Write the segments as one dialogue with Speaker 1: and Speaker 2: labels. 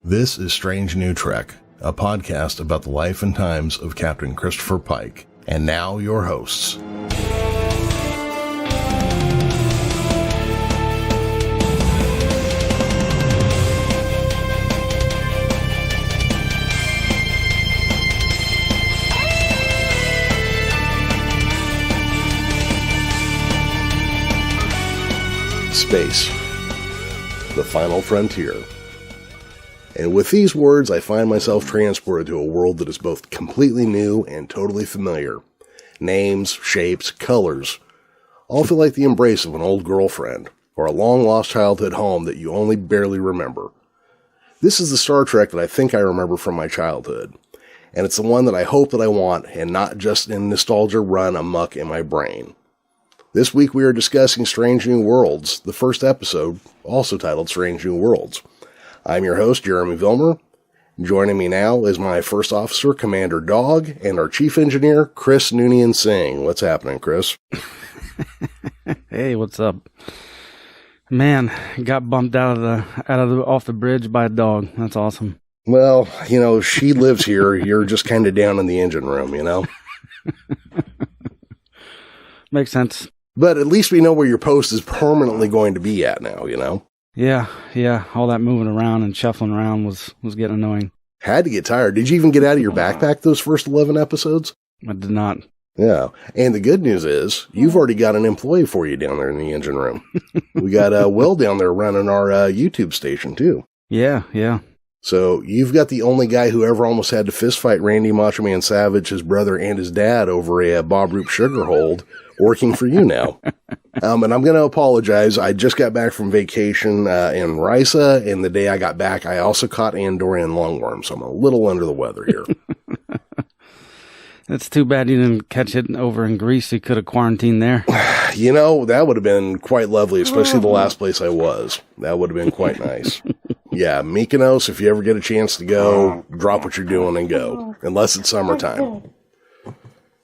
Speaker 1: This is Strange New Trek, a podcast about the life and times of Captain Christopher Pike. And now, your hosts. Space, the final frontier. And with these words, I find myself transported to a world that is both completely new and totally familiar. Names, shapes, colors, all feel like the embrace of an old girlfriend, or a long-lost childhood home that you only barely remember. This is the Star Trek that I think I remember from my childhood, and it's the one that I hope that I want, and not just in nostalgia run amok in my brain. This week we are discussing Strange New Worlds, the first episode, also titled Strange New Worlds. I'm your host, Jeremy Vilmur. Joining me now is my first officer, Commander Dog, and our chief engineer, Chris Noonien-Singh. What's happening, Chris?
Speaker 2: Hey, what's up? Man, got bumped off the bridge by a dog. That's awesome.
Speaker 1: Well, she lives here. You're just kind of down in the engine room,
Speaker 2: Makes sense.
Speaker 1: But at least we know where your post is permanently going to be at now,
Speaker 2: Yeah. All that moving around and shuffling around was getting annoying.
Speaker 1: Had to get tired. Did you even get out of your backpack those first 11 episodes?
Speaker 2: I did not.
Speaker 1: Yeah. And the good news is, you've already got an employee for you down there in the engine room. We got Will down there running our YouTube station, too.
Speaker 2: Yeah.
Speaker 1: So you've got the only guy who ever almost had to fistfight Randy Macho Man Savage, his brother, and his dad over a Bob Roop sugar hold working for you now. And I'm going to apologize. I just got back from vacation in Risa, and the day I got back, I also caught Andorian lungworm, so I'm a little under the weather here.
Speaker 2: It's too bad you didn't catch it over in Greece. You could have quarantined there.
Speaker 1: That would have been quite lovely, especially the last place I was. That would have been quite nice. Yeah, Mykonos, if you ever get a chance to go, drop what you're doing and go. Unless it's summertime.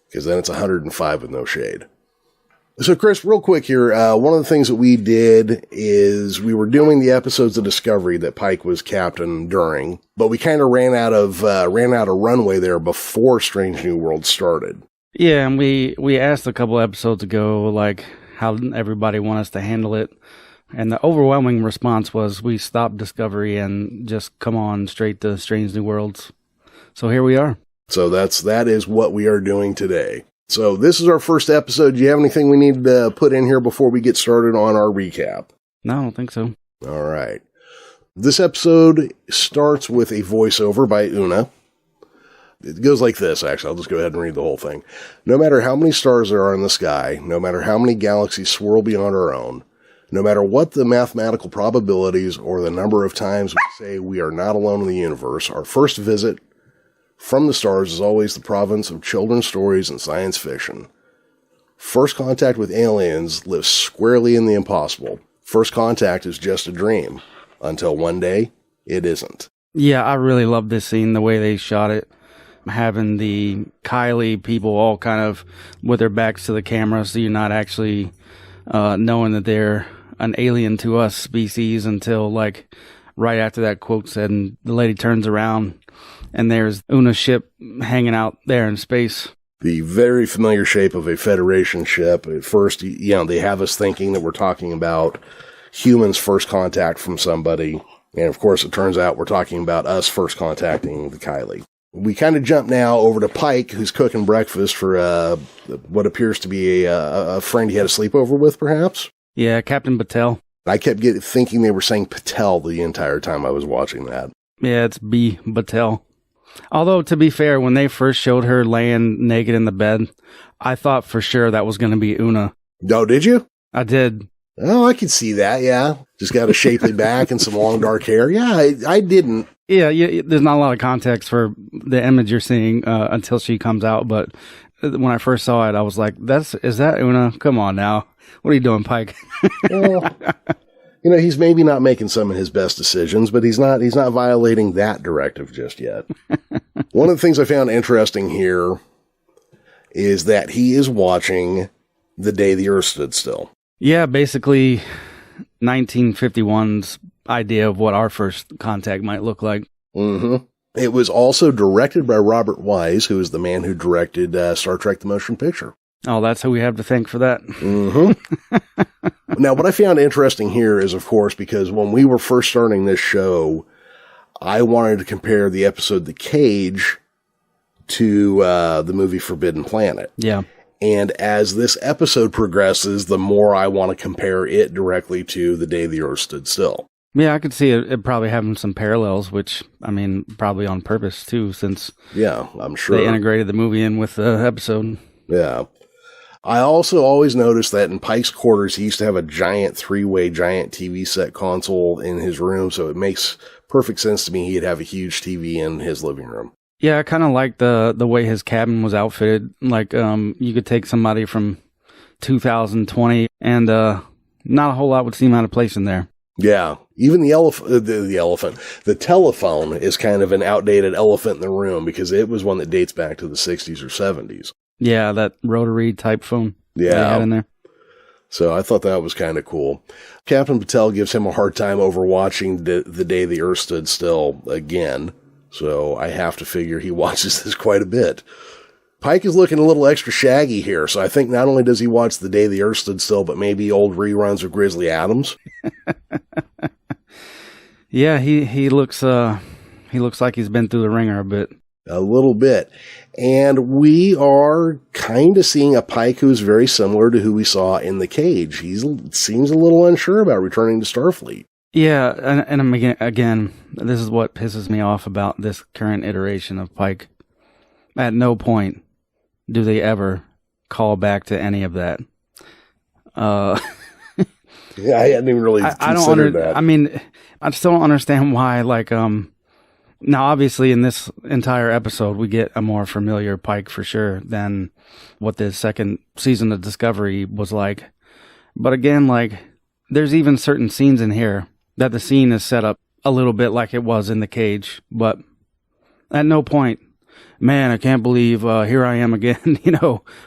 Speaker 1: Because then it's 105 with no shade. So, Chris, real quick here, one of the things that we did is we were doing the episodes of Discovery that Pike was captain during, but we kind of ran out of runway there before Strange New Worlds started.
Speaker 2: Yeah, and we asked a couple episodes ago, like, how everybody want us to handle it, and the overwhelming response was we stop Discovery and just come on straight to Strange New Worlds. So here we are.
Speaker 1: So that is what we are doing today. So this is our first episode. Do you have anything we need to put in here before we get started on our recap?
Speaker 2: No, I don't think so.
Speaker 1: All right. This episode starts with a voiceover by Una. It goes like this, actually. I'll just go ahead and read the whole thing. No matter how many stars there are in the sky, no matter how many galaxies swirl beyond our own, no matter what the mathematical probabilities or the number of times we say we are not alone in the universe, our first visit from the stars is always the province of children's stories and science fiction. First contact with aliens lives squarely in the impossible. First contact is just a dream. Until one day, it isn't.
Speaker 2: Yeah, I really love this scene, the way they shot it. Having the Kylie people all kind of with their backs to the camera, so you're not actually knowing that they're an alien to us species until, like, right after that quote said, and the lady turns around and there's Una's ship hanging out there in space.
Speaker 1: The very familiar shape of a Federation ship. At first, they have us thinking that we're talking about humans' first contact from somebody. And of course, it turns out we're talking about us first contacting the Kylie. We kind of jump now over to Pike, who's cooking breakfast for what appears to be a friend he had a sleepover with, perhaps?
Speaker 2: Yeah, Captain Patel.
Speaker 1: I kept thinking they were saying Patel the entire time I was watching that.
Speaker 2: Yeah, it's B. Patel. Although, to be fair, when they first showed her laying naked in the bed, I thought for sure that was going to be Una.
Speaker 1: Oh, did you?
Speaker 2: I did.
Speaker 1: Oh, I could see that, yeah. Just got a shapely back and some long dark hair. Yeah, I didn't.
Speaker 2: Yeah, there's not a lot of context for the image you're seeing until she comes out, but when I first saw it, I was like, is that Una? Come on now. What are you doing, Pike?
Speaker 1: Well, he's maybe not making some of his best decisions, but he's not violating that directive just yet. One of the things I found interesting here is that he is watching The Day the Earth Stood Still.
Speaker 2: Yeah, basically 1951's idea of what our first contact might look like.
Speaker 1: Mm-hmm. It was also directed by Robert Wise, who is the man who directed Star Trek: The Motion Picture.
Speaker 2: Oh, that's who we have to thank for that.
Speaker 1: Mm-hmm. Now, what I found interesting here is, of course, because when we were first starting this show, I wanted to compare the episode The Cage to the movie Forbidden Planet.
Speaker 2: Yeah.
Speaker 1: And as this episode progresses, the more I want to compare it directly to The Day the Earth Stood Still.
Speaker 2: Yeah, I could see it probably having some parallels, which, I mean, probably on purpose, too, since
Speaker 1: I'm sure
Speaker 2: they integrated the movie in with the episode.
Speaker 1: Yeah. I also always noticed that in Pike's quarters, he used to have a giant 3-way giant TV set console in his room, so it makes perfect sense to me he'd have a huge TV in his living room.
Speaker 2: Yeah, I kind of like the way his cabin was outfitted. Like, you could take somebody from 2020 and not a whole lot would seem out of place in there.
Speaker 1: Yeah, even the telephone is kind of an outdated elephant in the room because it was one that dates back to the 60s or 70s.
Speaker 2: Yeah, that rotary type phone.
Speaker 1: Yeah.
Speaker 2: They had in there.
Speaker 1: So I thought that was kind of cool. Captain Patel gives him a hard time over watching the Day the Earth Stood Still again. So I have to figure he watches this quite a bit. Pike is looking a little extra shaggy here. So I think not only does he watch The Day the Earth Stood Still, but maybe old reruns of Grizzly Adams.
Speaker 2: Yeah, he looks like he's been through the ringer a bit.
Speaker 1: A little bit. And we are kind of seeing a Pike who's very similar to who we saw in The Cage. He seems a little unsure about returning to Starfleet.
Speaker 2: Yeah, and again, this is what pisses me off about this current iteration of Pike. At no point do they ever call back to any of that.
Speaker 1: Yeah, I hadn't even really considered that.
Speaker 2: I mean, I still don't understand why, like, now obviously in this entire episode, we get a more familiar Pike for sure than what the second season of Discovery was like. But again, like, there's even certain scenes in here that the scene is set up a little bit like it was in The Cage, but at no point, man, I can't believe here I am again,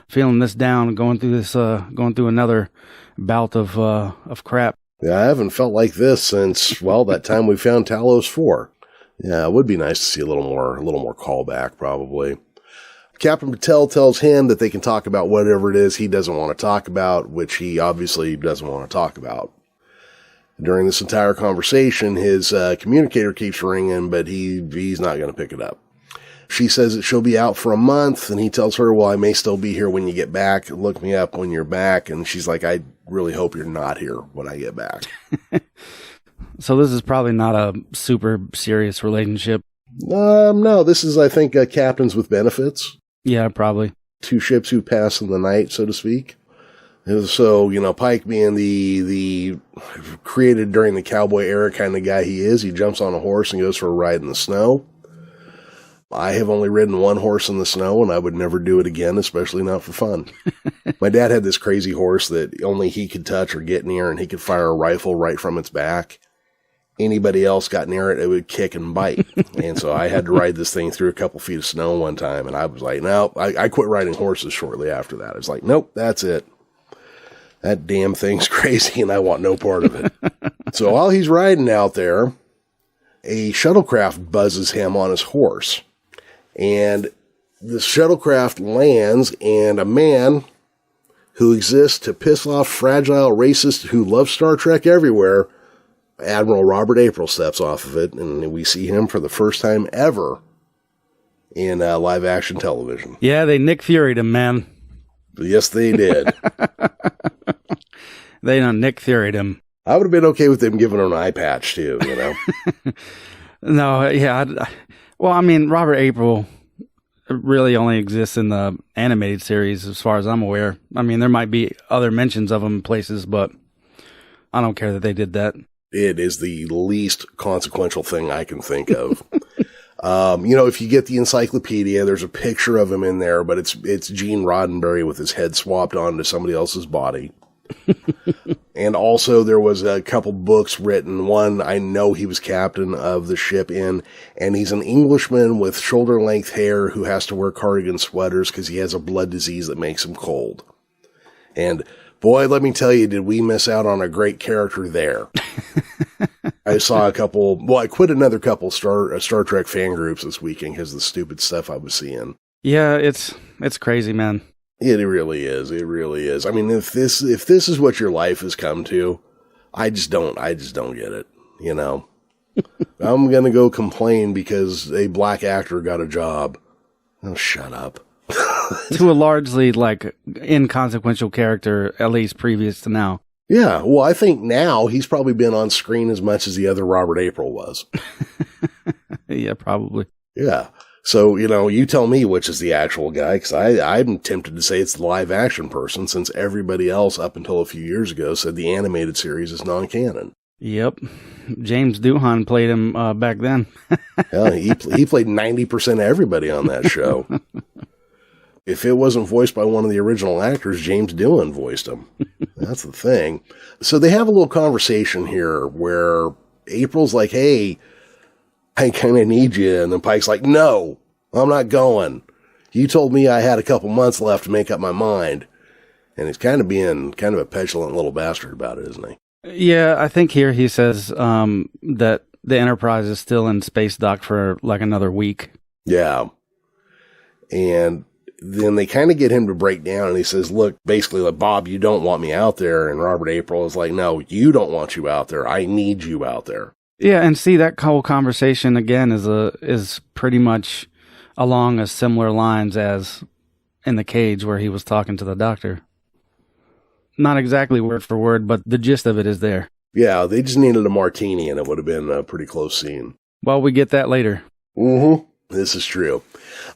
Speaker 2: feeling this down, going through another bout of crap.
Speaker 1: Yeah, I haven't felt like this since, that time we found Talos 4. Yeah, it would be nice to see a little more callback, probably. Captain Patel tells him that they can talk about whatever it is he doesn't want to talk about, which he obviously doesn't want to talk about. During this entire conversation, his communicator keeps ringing, but he's not going to pick it up. She says that she'll be out for a month, and he tells her, well, I may still be here when you get back. Look me up when you're back. And she's like, I really hope you're not here when I get back.
Speaker 2: So this is probably not a super serious relationship.
Speaker 1: No, this is, I think, captains with benefits.
Speaker 2: Yeah, probably.
Speaker 1: 2 ships who pass in the night, so to speak. And so, Pike being the created during the cowboy era kind of guy he is, he jumps on a horse and goes for a ride in the snow. I have only ridden one horse in the snow, and I would never do it again, especially not for fun. My dad had this crazy horse that only he could touch or get near, and he could fire a rifle right from its back. Anybody else got near it, it would kick and bite. And so I had to ride this thing through a couple feet of snow one time, and I was like, no, I quit riding horses shortly after that. I was like, nope, that's it. That damn thing's crazy, and I want no part of it. So while he's riding out there, a shuttlecraft buzzes him on his horse. And the shuttlecraft lands, and a man who exists to piss off fragile racists who love Star Trek everywhere, Admiral Robert April, steps off of it, and we see him for the first time ever in live-action television.
Speaker 2: Yeah, they Nick Fury'd him, man.
Speaker 1: Yes, they did.
Speaker 2: They done Nick Fury'd him.
Speaker 1: I would have been okay with them giving him an eye patch, too,
Speaker 2: No, yeah. Well, I mean, Robert April really only exists in the animated series as far as I'm aware. I mean, there might be other mentions of him in places, but I don't care that they did that.
Speaker 1: It is the least consequential thing I can think of. If you get the encyclopedia, there's a picture of him in there, but it's Gene Roddenberry with his head swapped onto somebody else's body. And also there was a couple books written. One, I know he was captain of the ship in, and he's an Englishman with shoulder-length hair who has to wear cardigan sweaters because he has a blood disease that makes him cold. And boy, let me tell you, did we miss out on a great character there. I saw a couple, well, I quit another couple Star Trek fan groups this weekend because of the stupid stuff I was seeing.
Speaker 2: Yeah, it's crazy, man.
Speaker 1: It really is. It really is. I mean, if this is what your life has come to, I just don't get it, you know. I'm going to go complain because a black actor got a job. Oh, shut up.
Speaker 2: To a largely, like, inconsequential character, at least previous to now.
Speaker 1: Yeah, well, I think now he's probably been on screen as much as the other Robert April was.
Speaker 2: Yeah, probably.
Speaker 1: Yeah. So, you know, you tell me which is the actual guy, because I'm tempted to say it's the live action person, since everybody else up until a few years ago said the animated series is non-canon.
Speaker 2: Yep. James Doohan played him back then.
Speaker 1: Yeah, he played 90% of everybody on that show. If it wasn't voiced by one of the original actors, James Doohan voiced him. That's the thing. So they have a little conversation here where April's like, hey, I kind of need you. And then Pike's like, no, I'm not going. You told me I had a couple months left to make up my mind. And he's kind of being kind of a petulant little bastard about it, isn't he?
Speaker 2: Yeah, I think here he says that the Enterprise is still in space dock for like another week.
Speaker 1: Yeah. And then they kind of get him to break down, and he says, look, basically, like, Bob, you don't want me out there. And Robert April is like, no, you don't want you out there. I need you out there.
Speaker 2: Yeah, and see, that whole conversation, again, is pretty much along a similar lines as in the cage where he was talking to the doctor. Not exactly word for word, but the gist of it is there.
Speaker 1: Yeah, they just needed a martini, and it would have been a pretty close scene.
Speaker 2: Well, we get that later.
Speaker 1: Mm-hmm. This is true.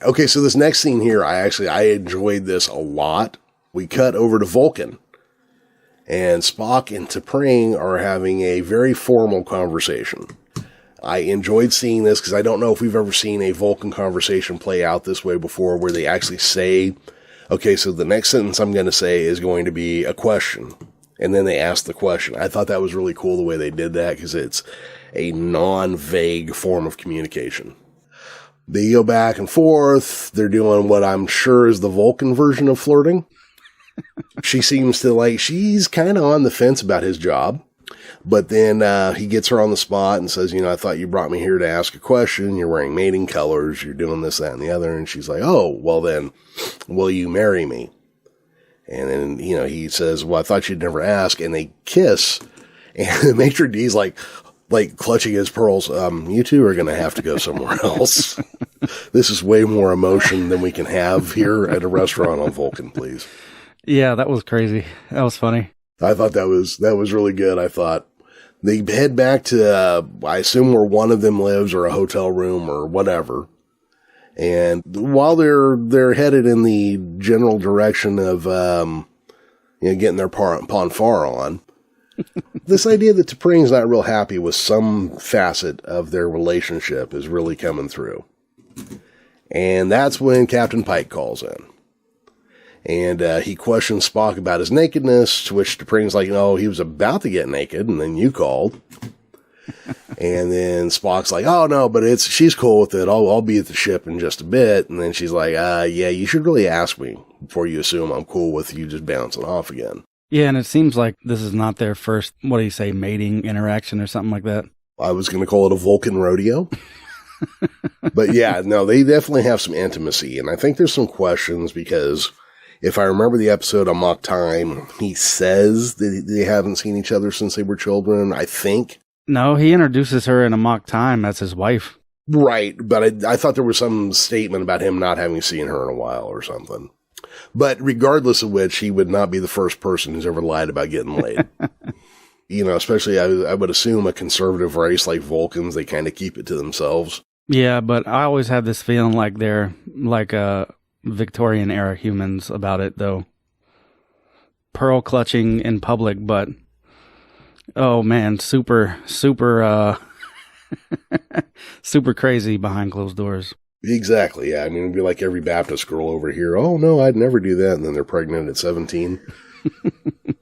Speaker 1: Okay, so this next scene here, I enjoyed this a lot. We cut over to Vulcan, and Spock and T'Pring are having a very formal conversation. I enjoyed seeing this because I don't know if we've ever seen a Vulcan conversation play out this way before, where they actually say, okay, so the next sentence I'm going to say is going to be a question, and then they ask the question. I thought that was really cool the way they did that, because it's a non-vague form of communication. They go back and forth. They're doing what I'm sure is the Vulcan version of flirting. She seems to like, she's kind of on the fence about his job. But then he gets her on the spot and says, you know, I thought you brought me here to ask a question. You're wearing mating colors. You're doing this, that, and the other. And she's like, oh, well then, will you marry me? And then, you know, he says, well, I thought you'd never ask. And they kiss. And Maitre D's like clutching his pearls. You two are going to have to go somewhere else. This is way more emotion than we can have here at a restaurant on Vulcan, please.
Speaker 2: Yeah, that was crazy. That was funny.
Speaker 1: I thought that was really good. I thought they head back to, I assume where one of them lives, or a hotel room or whatever. And while they're headed in the general direction of, getting their Ponfar on, this idea that T'Pring's not real happy with some facet of their relationship is really coming through. And that's when Captain Pike calls in. And he questions Spock about his nakedness, to which T'Pring's like, no, he was about to get naked, and then you called. And then Spock's like, oh, no, but she's cool with it. I'll be at the ship in just a bit. And then she's like, yeah, you should really ask me before you assume I'm cool with you just bouncing off again.
Speaker 2: Yeah, and it seems like this is not their first, what do you say, mating interaction or something like that.
Speaker 1: I was going to call it a Vulcan rodeo. But yeah, no, they definitely have some intimacy. And I think there's some questions, because if I remember the episode Amok Time, he says that they haven't seen each other since they were children, I think.
Speaker 2: No, he introduces her in Amok Time. That's his wife.
Speaker 1: Right, but I thought there was some statement about him not having seen her in a while or something. But regardless of which, he would not be the first person who's ever lied about getting laid. Especially, I would assume a conservative race like Vulcans, they kind of keep it to themselves.
Speaker 2: Yeah, but I always have this feeling like they're like Victorian era humans about it, though. Pearl clutching in public, but oh man, super super crazy behind closed doors.
Speaker 1: Exactly, yeah. I mean, it'd be like every Baptist girl over here. Oh no, I'd never do that. And then they're pregnant at 17.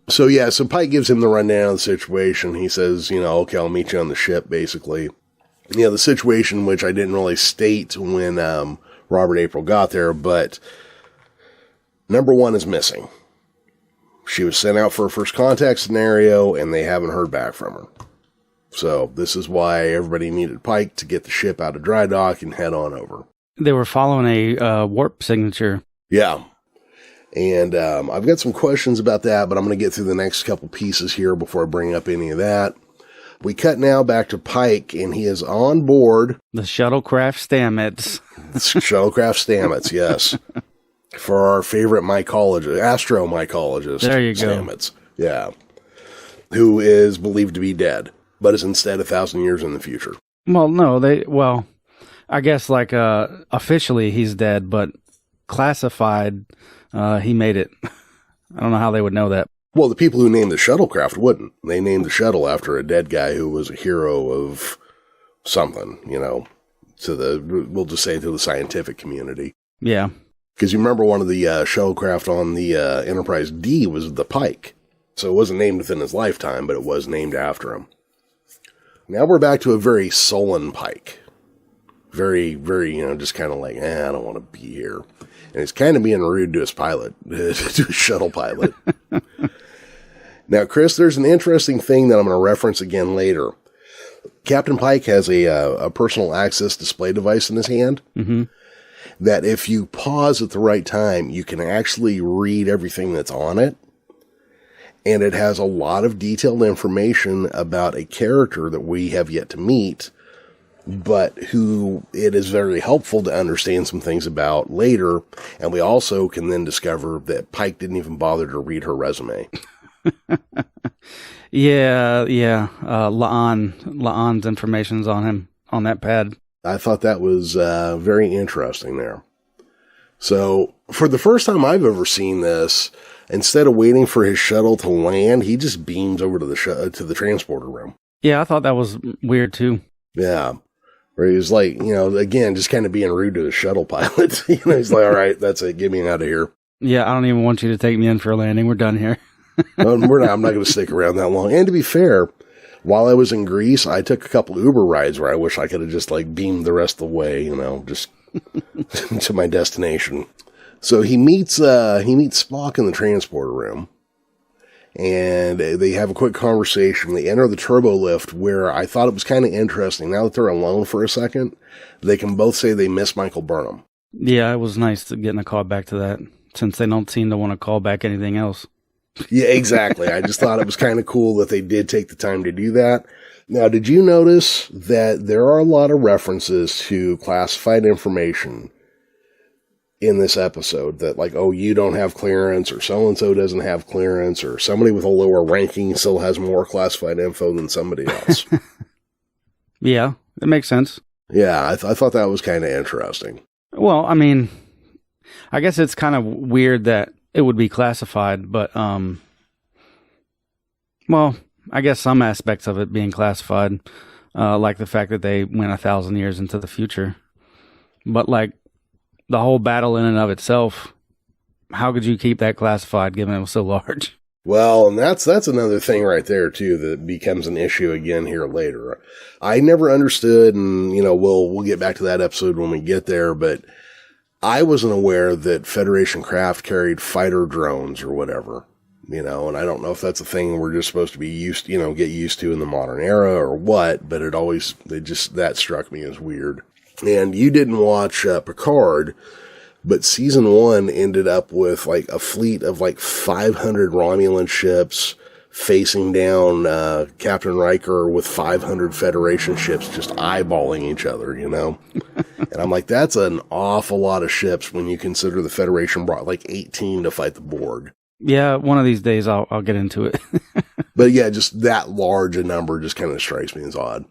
Speaker 1: So Pike gives him the rundown of the situation. He says, okay, I'll meet you on the ship, basically. The situation, which I didn't really state when Robert April got there, but number one is missing. She was sent out for a first contact scenario, and they haven't heard back from her. So this is why everybody needed Pike to get the ship out of dry dock and head on over.
Speaker 2: They were following a warp signature.
Speaker 1: Yeah. And I've got some questions about that, but I'm going to get through the next couple pieces here before I bring up any of that. We cut now back to Pike, and he is on board.
Speaker 2: The shuttlecraft Stamets.
Speaker 1: Shuttlecraft Stamets, yes. For our favorite mycologist, astromycologist.
Speaker 2: There you go.
Speaker 1: Stamets. Yeah. Who is believed to be dead, but is instead 1,000 years in the future.
Speaker 2: Well, no, I guess officially he's dead, but classified, he made it. I don't know how they would know that.
Speaker 1: Well, the people who named the shuttlecraft wouldn't. They named the shuttle after a dead guy who was a hero of something, we'll just say to the scientific community.
Speaker 2: Yeah.
Speaker 1: Because you remember one of the shuttlecraft on the Enterprise D was the Pike. So it wasn't named within his lifetime, but it was named after him. Now we're back to a very sullen Pike. Very, very, just kind of like, I don't want to be here. And he's kind of being rude to his pilot, to his shuttle pilot. Now, Chris, there's an interesting thing that I'm going to reference again later. Captain Pike has a personal access display device in his hand.
Speaker 2: Mm-hmm.
Speaker 1: That if you pause at the right time, you can actually read everything that's on it. And it has a lot of detailed information about a character that we have yet to meet, but who it is very helpful to understand some things about later. And we also can then discover that Pike didn't even bother to read her resume.
Speaker 2: Yeah. La'an's information's on him, on that pad.
Speaker 1: I thought that was very interesting there. So, for the first time I've ever seen this, instead of waiting for his shuttle to land, he just beams over to the transporter room.
Speaker 2: Yeah, I thought that was weird too.
Speaker 1: Yeah. Where he was like, again, just kind of being rude to the shuttle pilot. He's like, all right, that's it. Get me out of here.
Speaker 2: Yeah, I don't even want you to take me in for a landing. We're done here.
Speaker 1: I'm not going to stick around that long. And to be fair, while I was in Greece, I took a couple Uber rides where I wish I could have just beamed the rest of the way, just to my destination. So he meets Spock in the transporter room, and they have a quick conversation. They enter the turbo lift, where I thought it was kind of interesting. Now that they're alone for a second, they can both say they miss Michael Burnham.
Speaker 2: Yeah, it was nice getting a call back to that, since they don't seem to want to call back anything else.
Speaker 1: Yeah, exactly. I just thought it was kind of cool that they did take the time to do that. Now, did you notice that there are a lot of references to classified information in this episode that you don't have clearance, or so-and-so doesn't have clearance, or somebody with a lower ranking still has more classified info than somebody else?
Speaker 2: Yeah, it makes sense.
Speaker 1: Yeah, I thought that was kind of interesting.
Speaker 2: Well, I mean, I guess it's kind of weird that it would be classified, but, well, I guess some aspects of it being classified, like the fact that they went 1,000 years into the future. But, the whole battle in and of itself, how could you keep that classified given it was so large?
Speaker 1: Well, and that's another thing right there, too, that becomes an issue again here later. I never understood, and, we'll get back to that episode when we get there, but I wasn't aware that Federation craft carried fighter drones or whatever, and I don't know if that's a thing we're just supposed to be get used to in the modern era or what, but that struck me as weird. And you didn't watch Picard, but season 1 ended up with a fleet of 500 Romulan ships facing down Captain Riker with 500 Federation ships just eyeballing each other, And I'm like, that's an awful lot of ships when you consider the Federation brought 18 to fight the Borg.
Speaker 2: Yeah, one of these days I'll get into it.
Speaker 1: But yeah, just that large a number just kind of strikes me as odd.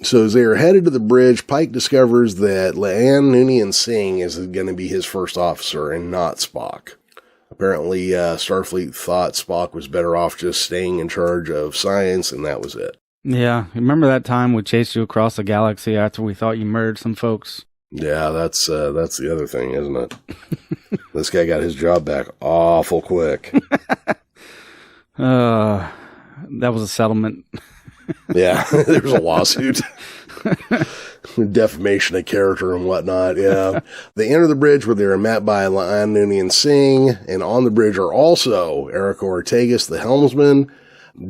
Speaker 1: So as they are headed to the bridge, Pike discovers that Noonien-Singh is going to be his first officer and not Spock. Apparently, Starfleet thought Spock was better off just staying in charge of science, and that was it.
Speaker 2: Yeah, remember that time we chased you across the galaxy after we thought you murdered some folks? Yeah,
Speaker 1: that's the other thing, isn't it? This guy got his job back awful quick.
Speaker 2: That was a settlement.
Speaker 1: Yeah, there was a lawsuit. Defamation of character and whatnot, yeah. They enter the bridge where they are met by Noonien-Singh, and on the bridge are also Eric Ortegas, the helmsman,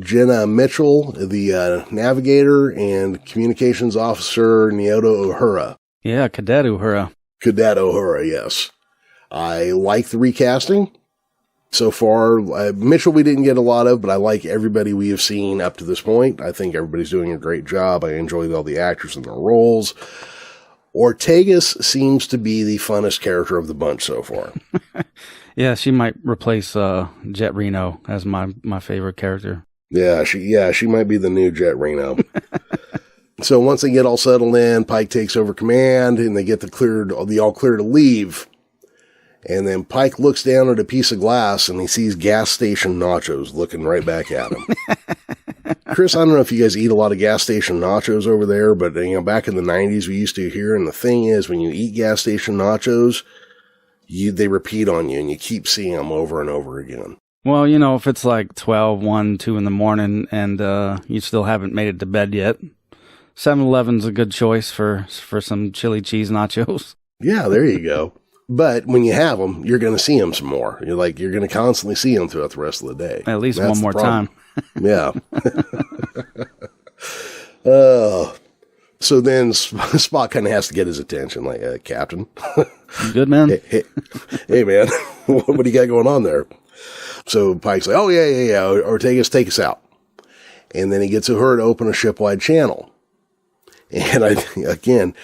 Speaker 1: Jenna Mitchell, the navigator, and communications officer Nyota Uhura.
Speaker 2: Yeah, Cadet Uhura.
Speaker 1: Cadet Uhura, yes. I like the recasting so far. Mitchell we didn't get a lot of, but I like everybody we have seen up to this point. I think everybody's doing a great job. I enjoyed all the actors and their roles. Ortegas seems to be the funnest character of the bunch so far.
Speaker 2: Yeah, she might replace Jet Reno as my favorite character.
Speaker 1: Yeah, she might be the new Jet Reno. So once they get all settled in, Pike takes over command, and they get the all clear to leave. And then Pike looks down at a piece of glass, and he sees gas station nachos looking right back at him. Chris, I don't know if you guys eat a lot of gas station nachos over there, but back in the 90s we used to hear, and the thing is, when you eat gas station nachos, they repeat on you, and you keep seeing them over and over again.
Speaker 2: Well, if it's like 12, 1, 2 in the morning, and you still haven't made it to bed yet, 7-Eleven's a good choice for some chili cheese nachos. Yeah,
Speaker 1: there you go. But when you have them, you're going to see them some more. You're going to constantly see them throughout the rest of the day.
Speaker 2: At least one more time.
Speaker 1: Yeah. So then Spock kind of has to get his attention, like, Captain.
Speaker 2: Good, man.
Speaker 1: Hey, man, what do you got going on there? So Pike's like, oh, yeah. Ortegas, take us out. And then he gets Uhura to open a shipwide channel. And again,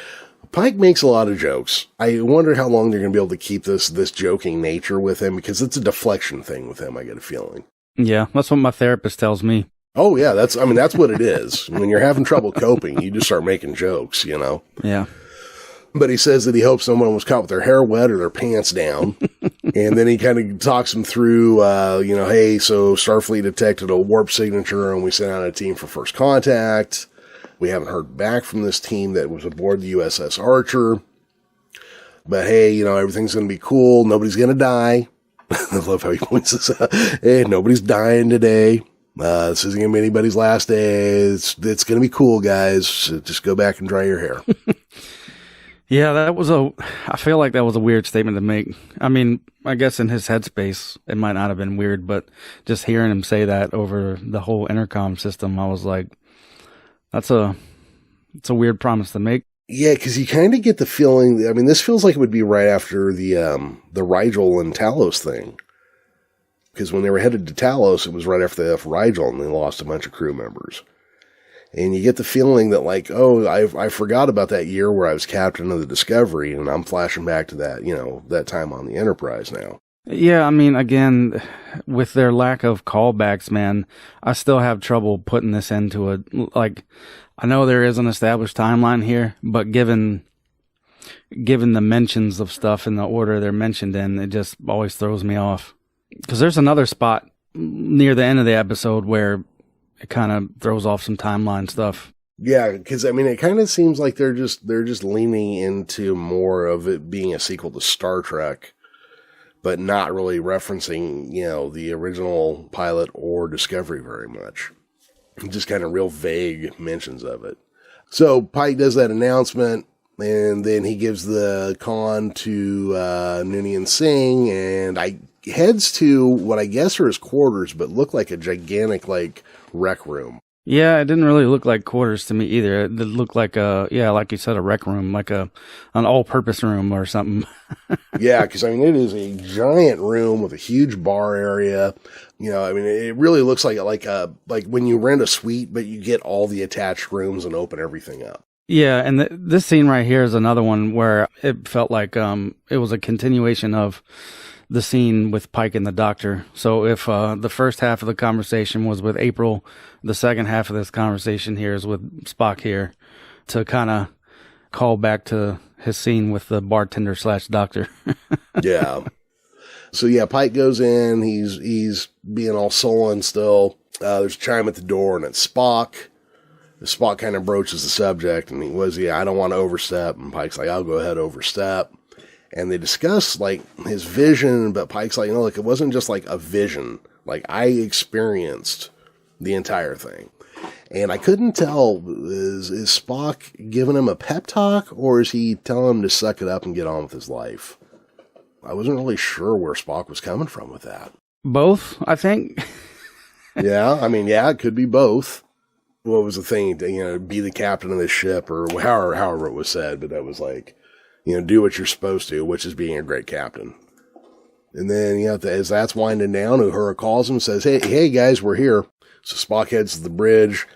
Speaker 1: Pike makes a lot of jokes. I wonder how long they're going to be able to keep this joking nature with him, because it's a deflection thing with him, I get a feeling.
Speaker 2: Yeah, that's what my therapist tells me.
Speaker 1: Oh, yeah, that's what it is. When you're having trouble coping, you just start making jokes,
Speaker 2: Yeah.
Speaker 1: But he says that he hopes someone was caught with their hair wet or their pants down. And then he kind of talks them through, hey, so Starfleet detected a warp signature and we sent out a team for first contact. We haven't heard back from this team that was aboard the USS Archer. But hey, everything's going to be cool. Nobody's going to die. I love how he points this out. Hey, nobody's dying today. This isn't going to be anybody's last day. It's going to be cool, guys. So just go back and dry your hair.
Speaker 2: Yeah, I feel like that was a weird statement to make. I mean, I guess in his headspace, it might not have been weird, but just hearing him say that over the whole intercom system, I was like, it's a weird promise to make.
Speaker 1: Yeah, because you kind of get the feeling, this feels like it would be right after the Rigel and Talos thing. Because when they were headed to Talos, it was right after they left Rigel and they lost a bunch of crew members. And you get the feeling that, like, oh, I forgot about that year where I was captain of the Discovery, and I'm flashing back to that, that time on the Enterprise now.
Speaker 2: Yeah, again, with their lack of callbacks, man, I still have trouble putting this into I know there is an established timeline here, but given the mentions of stuff in the order they're mentioned in, it just always throws me off. Because there's another spot near the end of the episode where it kind of throws off some timeline stuff.
Speaker 1: Yeah, because it kind of seems like they're just leaning into more of it being a sequel to Star Trek, but not really referencing, the original pilot or Discovery very much. Just kind of real vague mentions of it. So Pike does that announcement, and then he gives the con to Noonien-Singh, and heads to what I guess are his quarters, but look like a gigantic, rec room.
Speaker 2: Yeah, it didn't really look like quarters to me either. It looked like like you said, a rec room, like an all-purpose room or something.
Speaker 1: Yeah, because it is a giant room with a huge bar area. It really looks like when you rent a suite, but you get all the attached rooms and open everything up.
Speaker 2: Yeah, and this scene right here is another one where it felt like it was a continuation of the scene with Pike and the Doctor. So if the first half of the conversation was with April, the second half of this conversation here is with Spock here, to kind of call back to his scene with the bartender / doctor.
Speaker 1: Yeah. So yeah, Pike goes in. He's being all sullen still. There's a chime at the door, and it's Spock. Spock kind of broaches the subject, and I don't want to overstep. And Pike's like, I'll go ahead, overstep. And they discuss, his vision, but Pike's like, look, it wasn't just, a vision. I experienced the entire thing. And I couldn't tell, is Spock giving him a pep talk, or is he telling him to suck it up and get on with his life? I wasn't really sure where Spock was coming from with that.
Speaker 2: Both, I think.
Speaker 1: Yeah, I mean, yeah, it could be both. What was the thing? Be the captain of the ship, or however it was said, but that was like, do what you're supposed to, which is being a great captain. And then, as that's winding down, Uhura calls him and says, hey guys, we're here. So Spock heads to the bridge.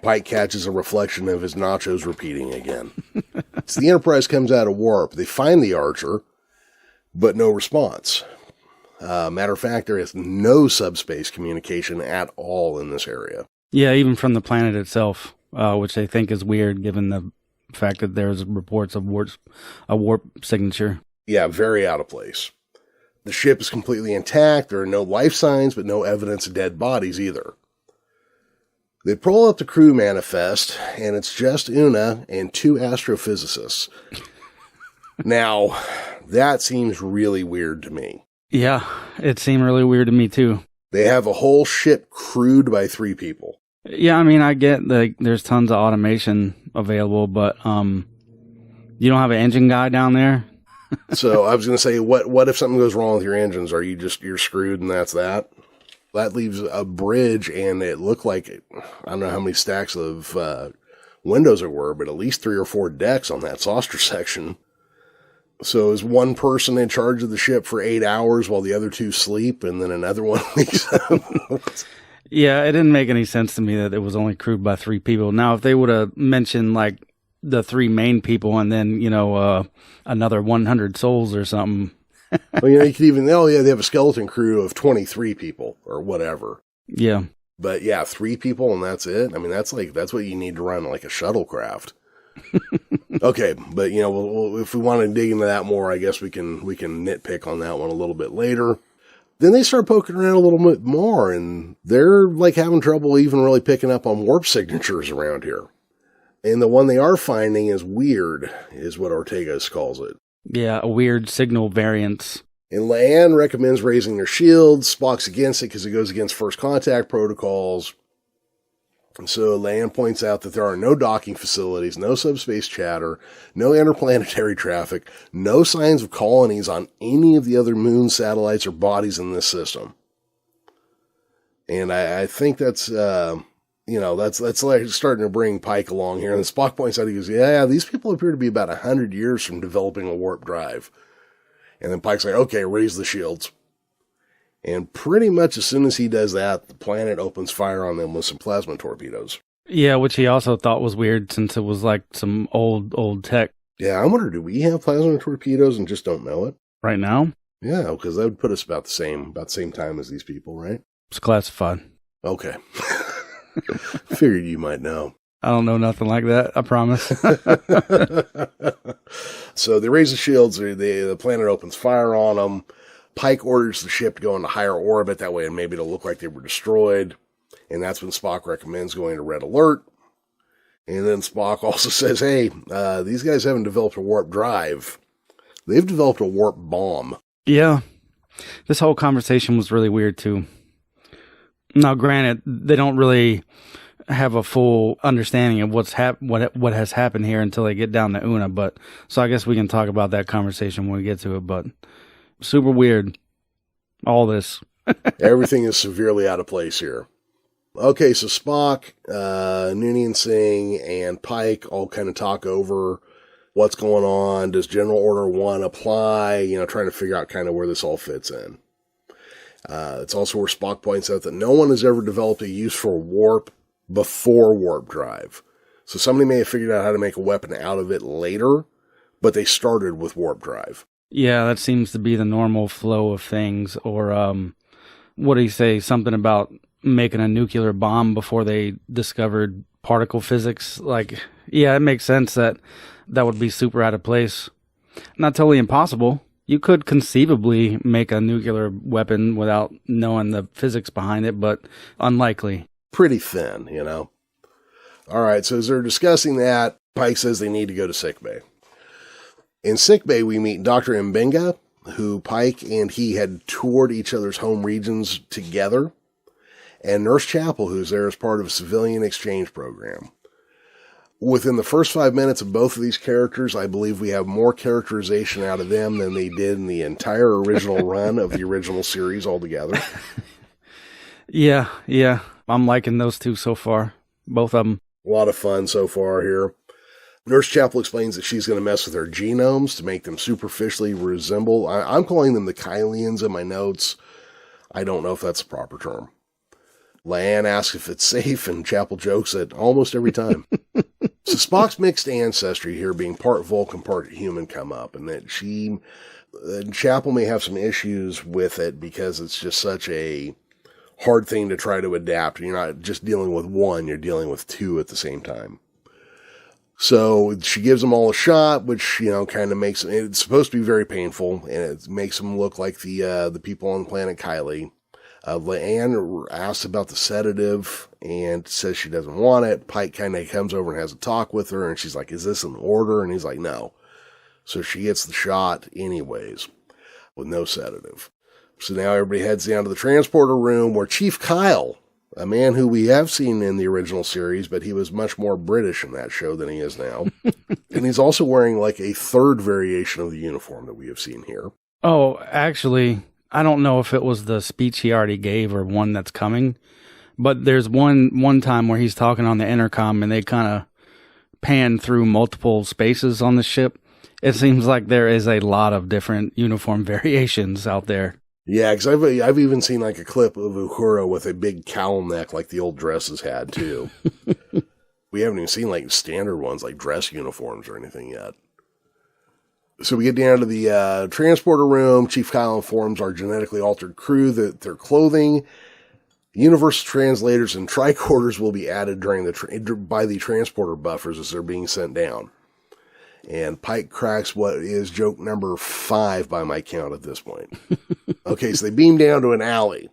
Speaker 1: Pike catches a reflection of his nachos repeating again. So the Enterprise comes out of warp. They find the Archer, but no response. Matter of fact, there is no subspace communication at all in this area.
Speaker 2: Yeah, even from the planet itself, which they think is weird given the fact that there's reports of a warp signature.
Speaker 1: Yeah, very out of place. The ship is completely intact. There are no life signs, but no evidence of dead bodies either. They pull up the crew manifest, and it's just Una and 2 astrophysicists. Now, that seems really weird to me.
Speaker 2: Yeah, it seemed really weird to me too.
Speaker 1: They have a whole ship crewed by 3 people.
Speaker 2: Yeah, I mean, I get there's tons of automation available, but you don't have an engine guy down there?
Speaker 1: So I was going to say, what if something goes wrong with your engines? Are you're screwed and that's that? That leaves a bridge, and it looked like, I don't know how many stacks of windows there were, but at least 3 or 4 decks on that saucer section. So is one person in charge of the ship for 8 hours while the other 2 sleep, and then another one leaves up?
Speaker 2: Yeah, it didn't make any sense to me that it was only crewed by 3 people. Now, if they would have mentioned, like, the 3 main people and then, another 100 souls or something.
Speaker 1: Well, you could even, they have a skeleton crew of 23 people or whatever.
Speaker 2: Yeah.
Speaker 1: But yeah, 3 people and that's it. I mean, that's what you need to run like a shuttlecraft. Okay. But if we want to dig into that more, I guess we can nitpick on that one a little bit later. Then they start poking around a little bit more, and they're like having trouble even really picking up on warp signatures around here. And the one they are finding is weird, is what Ortegas calls it.
Speaker 2: Yeah, a weird signal variance.
Speaker 1: And Leanne recommends raising their shields. Spock's against it because it goes against first contact protocols. And so Leanne points out that there are no docking facilities, no subspace chatter, no interplanetary traffic, no signs of colonies on any of the other moon satellites or bodies in this system. And I think that's, that's like starting to bring Pike along here. And Spock points out, he goes, yeah, these people appear to be about 100 years from developing a warp drive. And then Pike's like, okay, raise the shields. And pretty much as soon as he does that, the planet opens fire on them with some plasma torpedoes.
Speaker 2: Yeah, which he also thought was weird since it was like some old tech.
Speaker 1: Yeah, I wonder, do we have plasma torpedoes and just don't know it?
Speaker 2: Right now?
Speaker 1: Yeah, because that would put us about the same time as these people, right?
Speaker 2: It's classified.
Speaker 1: Okay. Figured you might know.
Speaker 2: I don't know nothing like that, I promise.
Speaker 1: So they raise the shields, the planet opens fire on them. Pike orders the ship to go into higher orbit, that way and maybe it'll look like they were destroyed. And that's when Spock recommends going to red alert. And then Spock also says, hey, these guys haven't developed a warp drive. They've developed a warp bomb. Yeah.
Speaker 2: This whole conversation was really weird, too. Now, granted, they don't really have a full understanding of what has happened here until they get down to Una, but so I guess we can talk about that conversation when we get to it, but super weird. All this.
Speaker 1: Everything is severely out of place here. Okay, so Spock, Noonien-Singh, and Pike all kind of talk over what's going on. Does General Order 1 apply? Trying to figure out kind of where this all fits in. It's also where Spock points out that no one has ever developed a use for warp before warp drive. So somebody may have figured out how to make a weapon out of it later, but they started with warp drive.
Speaker 2: Yeah, that seems to be the normal flow of things. Or, what do you say? Something about making a nuclear bomb before they discovered particle physics. Like, yeah, it makes sense that would be super out of place. Not totally impossible. You could conceivably make a nuclear weapon without knowing the physics behind it, but unlikely.
Speaker 1: Pretty thin, All right, so as they're discussing that, Pike says they need to go to sickbay. In sickbay, we meet Dr. Mbenga, who Pike and he had toured each other's home regions together, and Nurse Chapel, who's there as part of a civilian exchange program. Within the first 5 minutes of both of these characters, I believe we have more characterization out of them than they did in the entire original run of the original series altogether.
Speaker 2: Yeah, yeah. I'm liking those two so far. Both of them.
Speaker 1: A lot of fun so far here. Nurse Chapel explains that she's going to mess with their genomes to make them superficially resemble. I'm calling them the Kylians in my notes. I don't know if that's the proper term. Leanne asks if it's safe, and Chapel jokes it almost every time. So Spock's mixed ancestry here, being part Vulcan, part human, come up, and that Chapel may have some issues with it because it's just such a hard thing to try to adapt. You're not just dealing with one, you're dealing with two at the same time. So she gives them all a shot, which, kind of makes it's supposed to be very painful, and it makes them look like the people on planet Kylie. Leanne asks about the sedative and says she doesn't want it. Pike kind of comes over and has a talk with her, and she's like, is this an order? And he's like, no. So she gets the shot anyways, with no sedative. So now everybody heads down to the transporter room where Chief Kyle, a man who we have seen in the original series, but he was much more British in that show than he is now. And he's also wearing like a third variation of the uniform that we have seen here.
Speaker 2: Oh, actually, I don't know if it was the speech he already gave or one that's coming, but there's one time where he's talking on the intercom and they kind of pan through multiple spaces on the ship. It seems like there is a lot of different uniform variations out there.
Speaker 1: Yeah, because I've even seen like a clip of Uhura with a big cowl neck like the old dresses had too. We haven't even seen like standard ones like dress uniforms or anything yet. So we get down to the transporter room. Chief Kyle informs our genetically altered crew that their clothing, universal translators, and tricorders will be added by the transporter buffers as they're being sent down. And Pike cracks what is joke number 5 by my count at this point. Okay, so they beam down to an alley.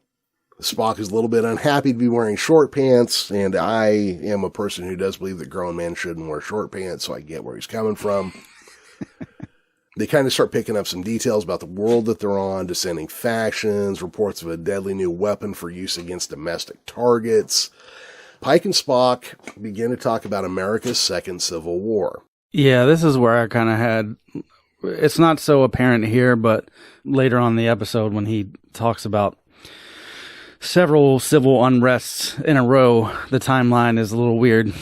Speaker 1: Spock is a little bit unhappy to be wearing short pants, and I am a person who does believe that grown men shouldn't wear short pants, so I get where he's coming from. They kind of start picking up some details about the world that they're on, descending factions, reports of a deadly new weapon for use against domestic targets. Pike and Spock begin to talk about America's second Civil War.
Speaker 2: Yeah, this is where I kind of had, it's not so apparent here, but later on in the episode when he talks about several civil unrests in a row, the timeline is a little weird.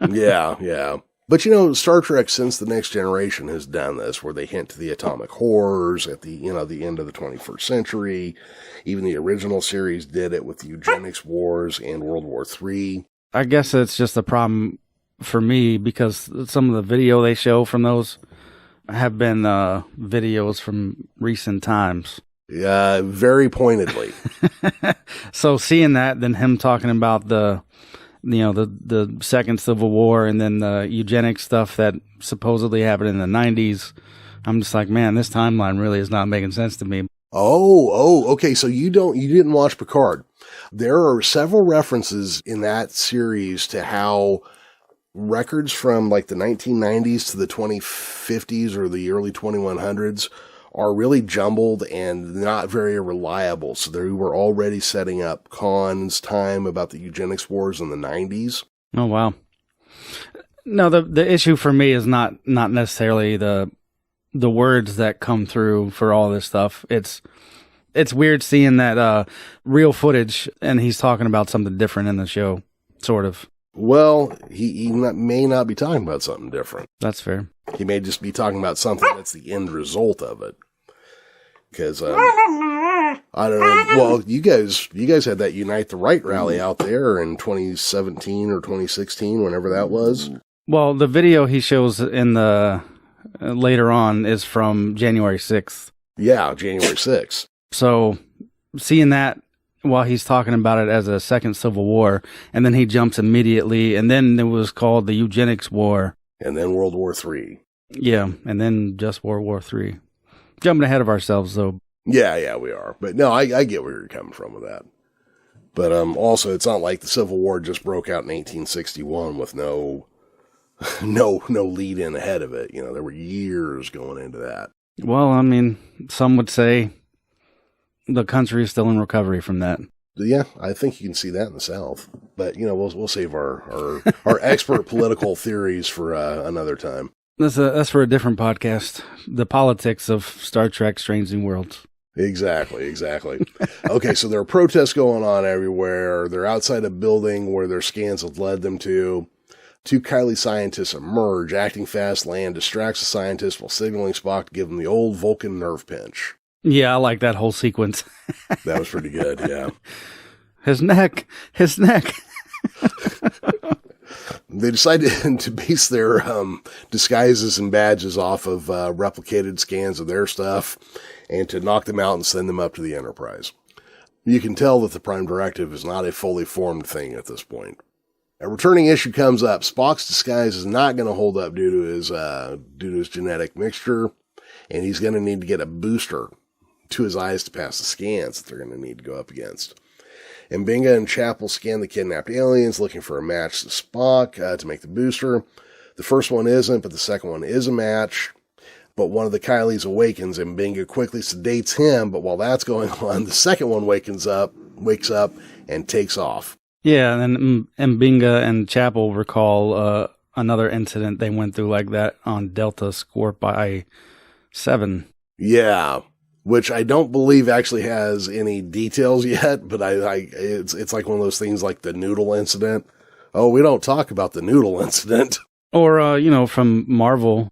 Speaker 1: Yeah. But Star Trek since The Next Generation has done this, where they hint to the atomic horrors at the end of the 21st century. Even the original series did it with the eugenics wars and World War III.
Speaker 2: I guess it's just a problem for me because some of the video they show from those have been videos from recent times.
Speaker 1: Yeah, very pointedly.
Speaker 2: So seeing that, then him talking about the second Civil War and then the eugenics stuff that supposedly happened in the 90s, I'm just like, man, this timeline really is not making sense to me.
Speaker 1: Okay. So you didn't watch Picard. There are several references in that series to how records from like the 1990s to the 2050s or the early 2100s are really jumbled and not very reliable. So they were already setting up Khan's time about the eugenics wars in the 90s.
Speaker 2: Oh, wow. No, the issue for me is not necessarily the words that come through for all this stuff. It's weird seeing that real footage and he's talking about something different in the show, sort of.
Speaker 1: Well, he may not be talking about something different.
Speaker 2: That's fair.
Speaker 1: He may just be talking about something that's the end result of it. Because, I don't know. Well, you guys had that Unite the Right rally out there in 2017 or 2016, whenever that was.
Speaker 2: Well, the video he shows in the later on is from January 6th.
Speaker 1: Yeah, January 6th.
Speaker 2: So seeing that while he's talking about it as a second Civil War, and then he jumps immediately, and then it was called the Eugenics War.
Speaker 1: And then World War III.
Speaker 2: Yeah, and then just World War III. Jumping ahead of ourselves, though.
Speaker 1: Yeah, we are. But no, I get where you're coming from with that. But also, it's not like the Civil War just broke out in 1861 with no lead in ahead of it. There were years going into that.
Speaker 2: Well, I mean, some would say the country is still in recovery from that.
Speaker 1: Yeah, I think you can see that in the South. But, we'll save our expert political theories for another time.
Speaker 2: That's for a different podcast. The politics of Star Trek Strange New Worlds.
Speaker 1: Exactly. Okay, so there are protests going on everywhere. They're outside a building where their scans have led them to. Two Kylie scientists emerge, acting fast. Land distracts the scientist while signaling Spock to give him the old Vulcan nerve pinch.
Speaker 2: Yeah, I like that whole sequence.
Speaker 1: That was pretty good, yeah.
Speaker 2: His neck.
Speaker 1: They decided to base their disguises and badges off of replicated scans of their stuff and to knock them out and send them up to the Enterprise. You can tell that the Prime Directive is not a fully formed thing at this point. A returning issue comes up. Spock's disguise is not going to hold up due to his genetic mixture, and he's going to need to get a booster to his eyes to pass the scans that they're going to need to go up against. And Binga and Chapel scan the kidnapped aliens, looking for a match to Spock to make the booster. The first one isn't, but the second one is a match. But one of the Kylies awakens, and Binga quickly sedates him. But while that's going on, the second one wakes up, and takes off.
Speaker 2: Yeah, and Binga and Chapel recall another incident they went through like that on Delta Scorpii 7.
Speaker 1: Yeah. Which I don't believe actually has any details yet, but it's like one of those things like the noodle incident. Oh, we don't talk about the noodle incident.
Speaker 2: Or, from Marvel,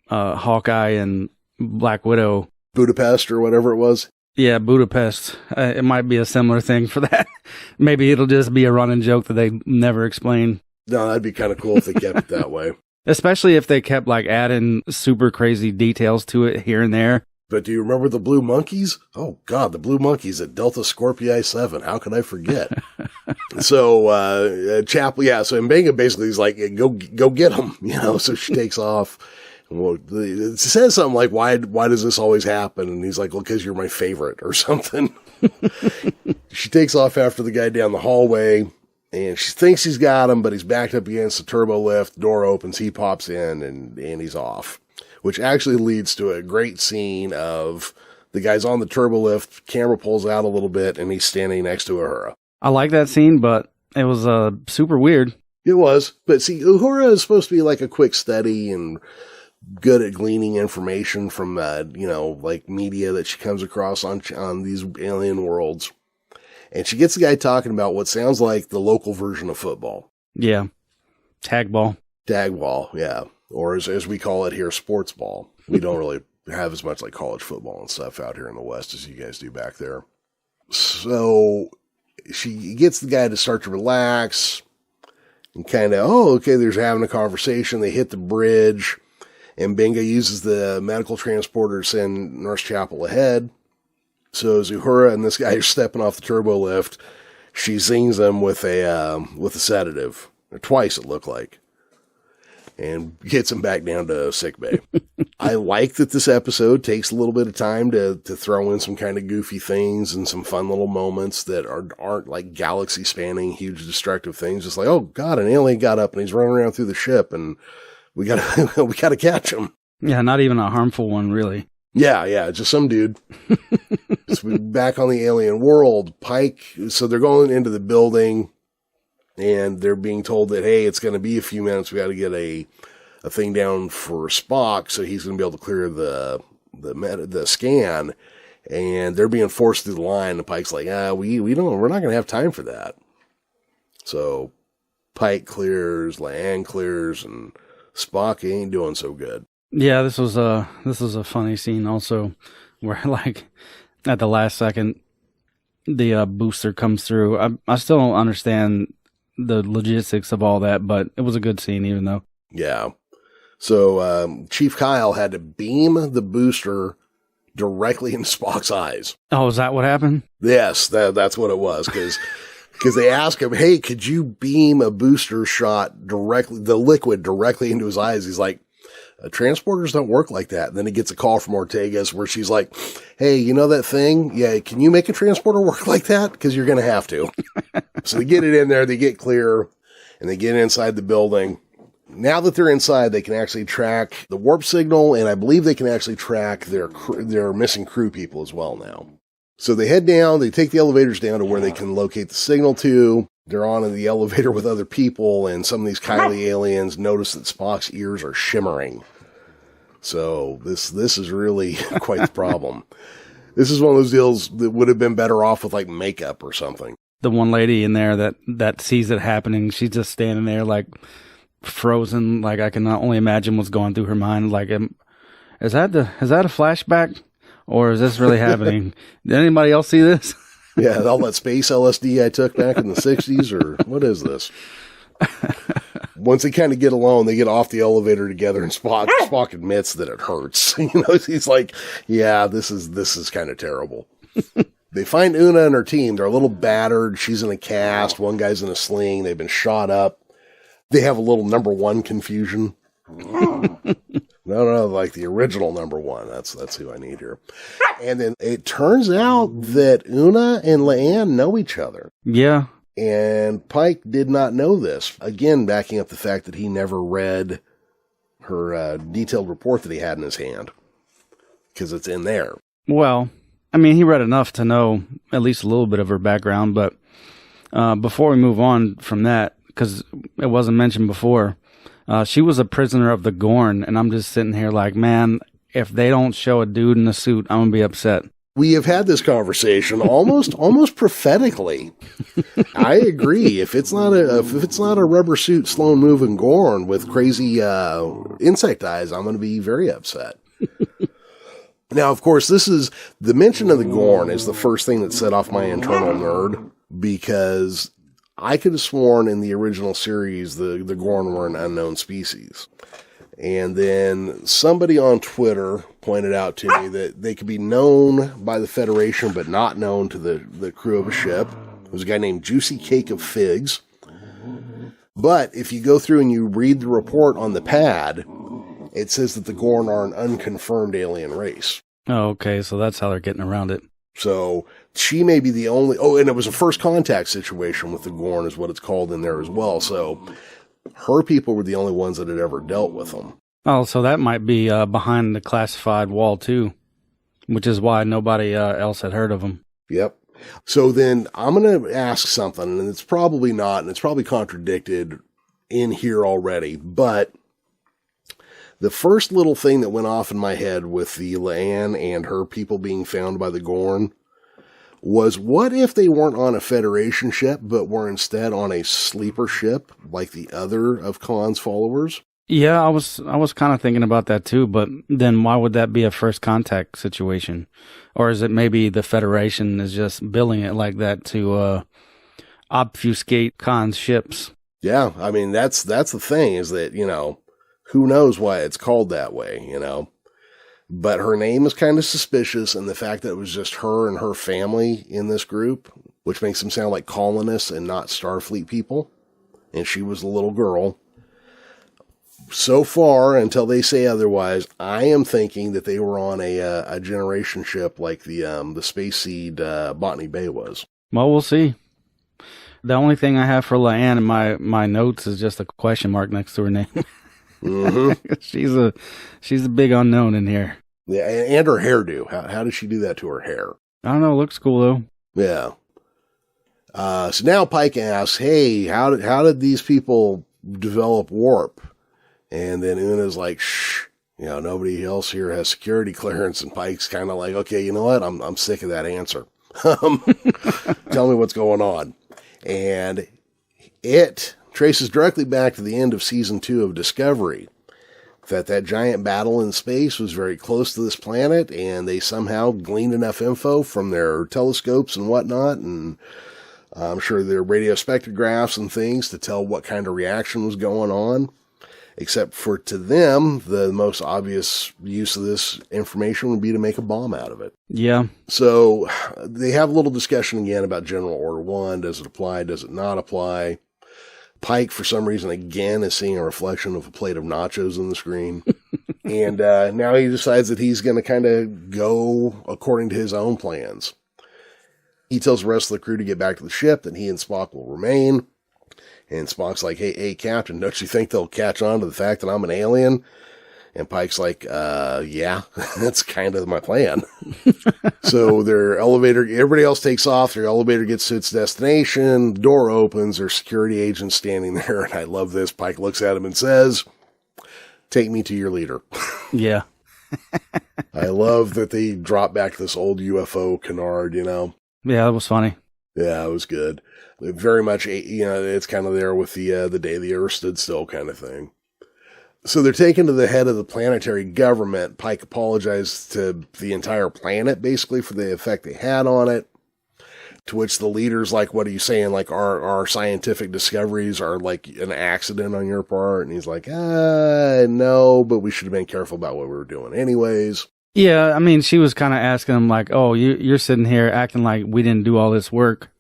Speaker 2: Hawkeye and Black Widow.
Speaker 1: Budapest or whatever it was.
Speaker 2: Yeah, Budapest. It might be a similar thing for that. Maybe it'll just be a running joke that they never explain.
Speaker 1: No, that'd be kind of cool if they kept it that way.
Speaker 2: Especially if they kept adding super crazy details to it here and there.
Speaker 1: But do you remember the Blue Monkeys? Oh, God, the Blue Monkeys at Delta Scorpii 7. How could I forget? So, Chapel, so Mbenga basically is like, go get them, so she takes off. Well, it says something like, why does this always happen? And he's like, well, because you're my favorite or something. She takes off after the guy down the hallway, and she thinks he's got him, but he's backed up against the turbo lift. Door opens, he pops in, and he's off. Which actually leads to a great scene of the guy's on the turbo lift, camera pulls out a little bit, and he's standing next to Uhura.
Speaker 2: I like that scene, but it was super weird.
Speaker 1: It was. But see, Uhura is supposed to be like a quick study and good at gleaning information from, media that she comes across on these alien worlds. And she gets the guy talking about what sounds like the local version of football.
Speaker 2: Yeah. Tag ball, yeah. Or as we call it here, sports ball. We don't really have as much like college football and stuff out here in the West as you guys do back there. So she gets the guy to start to relax and kind of, they're having a conversation. They hit the bridge, and Binga uses the medical transporter to send Nurse Chapel ahead. So as Uhura and this guy are stepping off the turbo lift, she zings them with a sedative. Twice, it looked like. And gets him back down to sickbay. I like that this episode takes a little bit of time to throw in some kind of goofy things and some fun little moments that aren't like galaxy spanning, huge destructive things. Just like, oh God, an alien got up and he's running around through the ship and we gotta catch him. Yeah, not even a harmful one, really.
Speaker 1: Yeah, just some dude. So we're back on the alien world. Pike, so they're going into the building. And they're being told that, hey, it's going to be a few minutes. We got to get a thing down for Spock, so he's going to be able to clear the scan. And they're being forced through the line. And Pike's like, we're not going to have time for that. So Pike clears, Land clears, and Spock ain't doing so good.
Speaker 2: Yeah, this was a funny scene also, where at the last second, the booster comes through. I still don't understand the logistics of all that, but it was a good scene even though.
Speaker 1: Yeah. So Chief Kyle had to beam the booster directly into Spock's eyes.
Speaker 2: Oh, is that what happened?
Speaker 1: Yes, that's what it was. Because they asked him, hey, could you beam a booster shot the liquid directly into his eyes? He's like, transporters don't work like that. And then he gets a call from Ortegas where she's like, hey, you know that thing? Yeah, can you make a transporter work like that? Because you're going to have to. So they get it in there, they get clear, and they get inside the building. Now that they're inside, they can actually track the warp signal, and I believe they can actually track their missing crew people as well now. So they head down, they take the elevators down to where they can locate the signal to. They're on in the elevator with other people, and some of these Kylie aliens notice that Spock's ears are shimmering. So this is really quite the problem. This is one of those deals that would have been better off with like makeup or something.
Speaker 2: The one lady in there that sees it happening, she's just standing there like frozen. Like I can only imagine what's going through her mind. Like, is that a flashback, or is this really happening? Did anybody else see this?
Speaker 1: Yeah, all that space LSD I took back in the 60s, or what is this? Once they kind of get alone, they get off the elevator together, and Spock admits that it hurts. He's like, yeah, this is kind of terrible. They find Una and her team. They're a little battered. She's in a cast. One guy's in a sling. They've been shot up. They have a little number one confusion. No, like the original number one. That's who I need here. And then it turns out that Una and Leanne know each other.
Speaker 2: Yeah.
Speaker 1: And Pike did not know this. Again, backing up the fact that he never read her detailed report that he had in his hand. Because it's in there.
Speaker 2: Well, I mean, he read enough to know at least a little bit of her background. But before we move on from that, because it wasn't mentioned before, she was a prisoner of the Gorn. And I'm just sitting here like, man, if they don't show a dude in a suit, I'm going to be upset.
Speaker 1: We have had this conversation almost prophetically. I agree. If it's not a rubber suit, slow moving Gorn with crazy insect eyes, I'm going to be very upset. Now, of course, this is the mention of the Gorn is the first thing that set off my internal nerd, because I could have sworn in the original series the Gorn were an unknown species. And then somebody on Twitter pointed out to me that they could be known by the Federation, but not known to the crew of a ship. It was a guy named Juicy Cake of Figs. But if you go through and you read the report on the pad, it says that the Gorn are an unconfirmed alien race.
Speaker 2: Oh, okay. So that's how they're getting around it.
Speaker 1: So she may be the only... Oh, and it was a first contact situation with the Gorn is what it's called in there as well. So her people were the only ones that had ever dealt with them.
Speaker 2: Oh, so that might be behind the classified wall, too, which is why nobody else had heard of them.
Speaker 1: Yep. So then I'm going to ask something, and it's probably not, and it's probably contradicted in here already, but the first little thing that went off in my head with the Leanne and her people being found by the Gorn was, what if they weren't on a Federation ship, but were instead on a sleeper ship like the other of Khan's followers?
Speaker 2: Yeah, I was kind of thinking about that too, but then why would that be a first contact situation? Or is it maybe the Federation is just billing it like that to obfuscate Khan's ships?
Speaker 1: Yeah, I mean, that's the thing is that, who knows why it's called that way, But her name is kind of suspicious, and the fact that it was just her and her family in this group, which makes them sound like colonists and not Starfleet people, and she was a little girl. So far, until they say otherwise, I am thinking that they were on a generation ship like the Space Seed Botany Bay was.
Speaker 2: Well, we'll see. The only thing I have for Leanne in my notes is just a question mark next to her name. Mm-hmm. She's a big unknown in here.
Speaker 1: Yeah, and her hairdo. How did she do that to her hair?
Speaker 2: I don't know. Looks cool though.
Speaker 1: Yeah. So now Pike asks, "Hey, how did these people develop warp?" And then Una's like, "Shh, nobody else here has security clearance." And Pike's kind of like, "Okay, you know what? I'm sick of that answer. Tell me what's going on." And it traces directly back to the end of season 2 of Discovery. That giant battle in space was very close to this planet, and they somehow gleaned enough info from their telescopes and whatnot, and I'm sure their radio spectrographs and things to tell what kind of reaction was going on. Except for, to them, the most obvious use of this information would be to make a bomb out of it.
Speaker 2: Yeah.
Speaker 1: So they have a little discussion again about General Order 1. Does it apply? Does it not apply? Pike, for some reason, again, is seeing a reflection of a plate of nachos on the screen. And now he decides that he's going to kind of go according to his own plans. He tells the rest of the crew to get back to the ship, that he and Spock will remain. And Spock's like, hey, Captain, don't you think they'll catch on to the fact that I'm an alien? And Pike's like, yeah, that's kind of my plan. So their elevator, everybody else takes off. Their elevator gets to its destination. The door opens. There's security agents standing there. And I love this. Pike looks at him and says, "Take me to your leader."
Speaker 2: Yeah.
Speaker 1: I love that they dropped back to this old UFO canard,
Speaker 2: Yeah, that was funny.
Speaker 1: Yeah, it was good. Very much, it's kind of there with the day the Earth stood still kind of thing. So they're taken to the head of the planetary government. Pike apologized to the entire planet, basically, for the effect they had on it. To which the leader's like, what are you saying? Like, our scientific discoveries are like an accident on your part? And he's like, no, but we should have been careful about what we were doing anyways.
Speaker 2: Yeah, I mean, she was kind of asking him like, oh, you're sitting here acting like we didn't do all this work.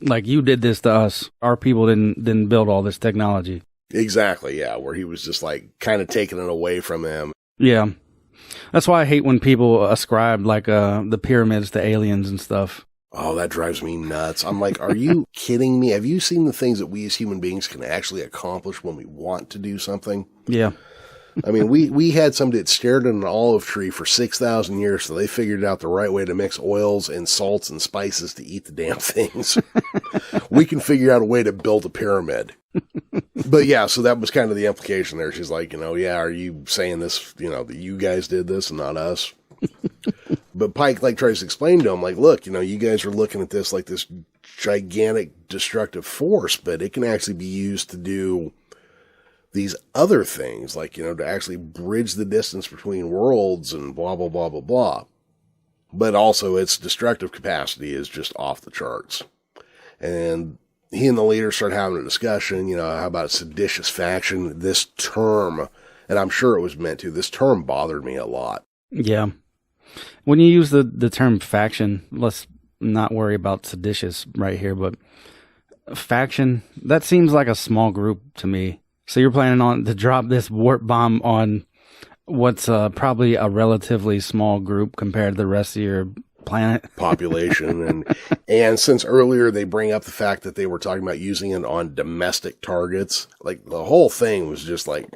Speaker 2: Like, you did this to us. Our people didn't build all this technology.
Speaker 1: Exactly, yeah, where he was just like kind of taking it away from them.
Speaker 2: Yeah. That's why I hate when people ascribe like the pyramids to aliens and stuff.
Speaker 1: Oh, that drives me nuts. I'm like, are you kidding me? Have you seen the things that we as human beings can actually accomplish when we want to do something?
Speaker 2: Yeah.
Speaker 1: I mean, we had somebody that stared at an olive tree for 6,000 years, so they figured out the right way to mix oils and salts and spices to eat the damn things. We can figure out a way to build a pyramid. But yeah, so that was kind of the implication there. She's like, yeah, are you saying this, that you guys did this and not us? But Pike like tries to explain to him, like, look, you guys are looking at this like this gigantic destructive force, but it can actually be used to do these other things, like, to actually bridge the distance between worlds and blah, blah, blah, blah, blah. But also its destructive capacity is just off the charts. And he and the leader start having a discussion, how about seditious faction? This term, and I'm sure it was meant to, this term bothered me a lot.
Speaker 2: Yeah. When you use the term faction, let's not worry about seditious right here, but faction, that seems like a small group to me. So you're planning on to drop this warp bomb on what's probably a relatively small group compared to the rest of your planet
Speaker 1: population. And since earlier they bring up the fact that they were talking about using it on domestic targets, like the whole thing was just like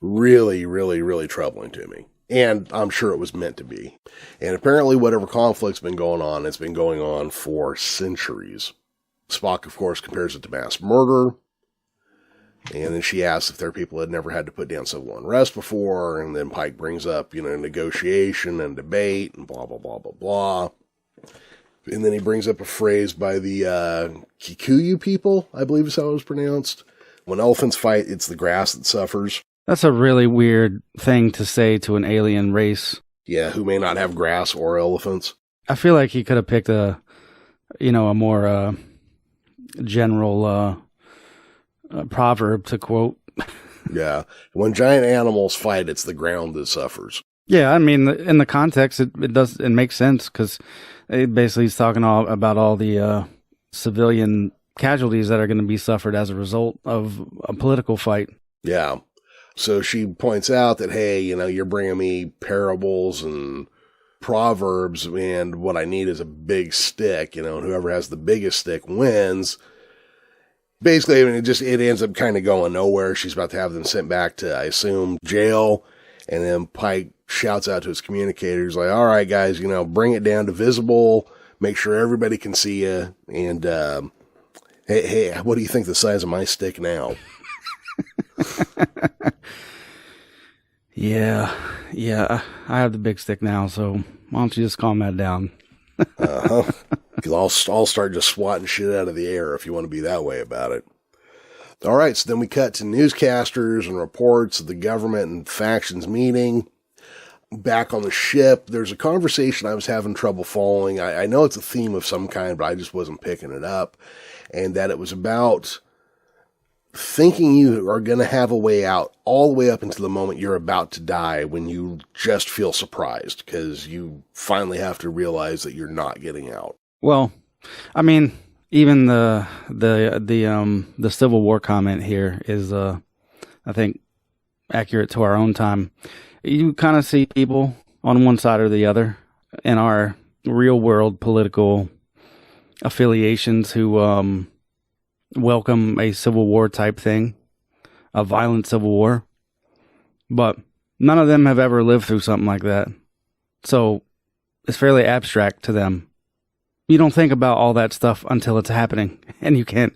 Speaker 1: really, really, really troubling to me. And I'm sure it was meant to be. And apparently whatever conflict's been going on, it's been going on for centuries. Spock, of course, compares it to mass murder. And then she asks if there are people that had never had to put down civil unrest before. And then Pike brings up, negotiation and debate and blah, blah, blah, blah, blah. And then he brings up a phrase by the Kikuyu people, I believe is how it was pronounced. When elephants fight, it's the grass that suffers.
Speaker 2: That's a really weird thing to say to an alien race.
Speaker 1: Yeah, who may not have grass or elephants.
Speaker 2: I feel like he could have picked a more general proverb to quote.
Speaker 1: Yeah. When giant animals fight, it's the ground that suffers.
Speaker 2: Yeah, I mean, in the context, it makes sense because it basically is talking about all the civilian casualties that are going to be suffered as a result of a political fight.
Speaker 1: Yeah. So she points out that, hey, you're bringing me parables and proverbs, and what I need is a big stick, and whoever has the biggest stick wins. Basically, I mean, it ends up kind of going nowhere. She's about to have them sent back to, I assume, jail. And then Pike shouts out to his communicators, like, all right, guys, bring it down to visible. Make sure everybody can see you. And, hey, what do you think the size of my stick now?
Speaker 2: Yeah. I have the big stick now, so why don't you just calm that down?
Speaker 1: Uh-huh. Because I'll start just swatting shit out of the air if you want to be that way about it. All right, so then we cut to newscasters and reports of the government and factions meeting. Back on the ship, there's a conversation I was having trouble following. I know it's a theme of some kind, but I just wasn't picking it up. And that it was about thinking you are going to have a way out all the way up until the moment you're about to die, when you just feel surprised because you finally have to realize that you're not getting out.
Speaker 2: Well, I mean, even the Civil War comment here is, I think, accurate to our own time. You kind of see people on one side or the other in our real world political affiliations who welcome a civil war type thing, a violent civil war, but none of them have ever lived through something like that. So it's fairly abstract to them. You don't think about all that stuff until it's happening, and you can't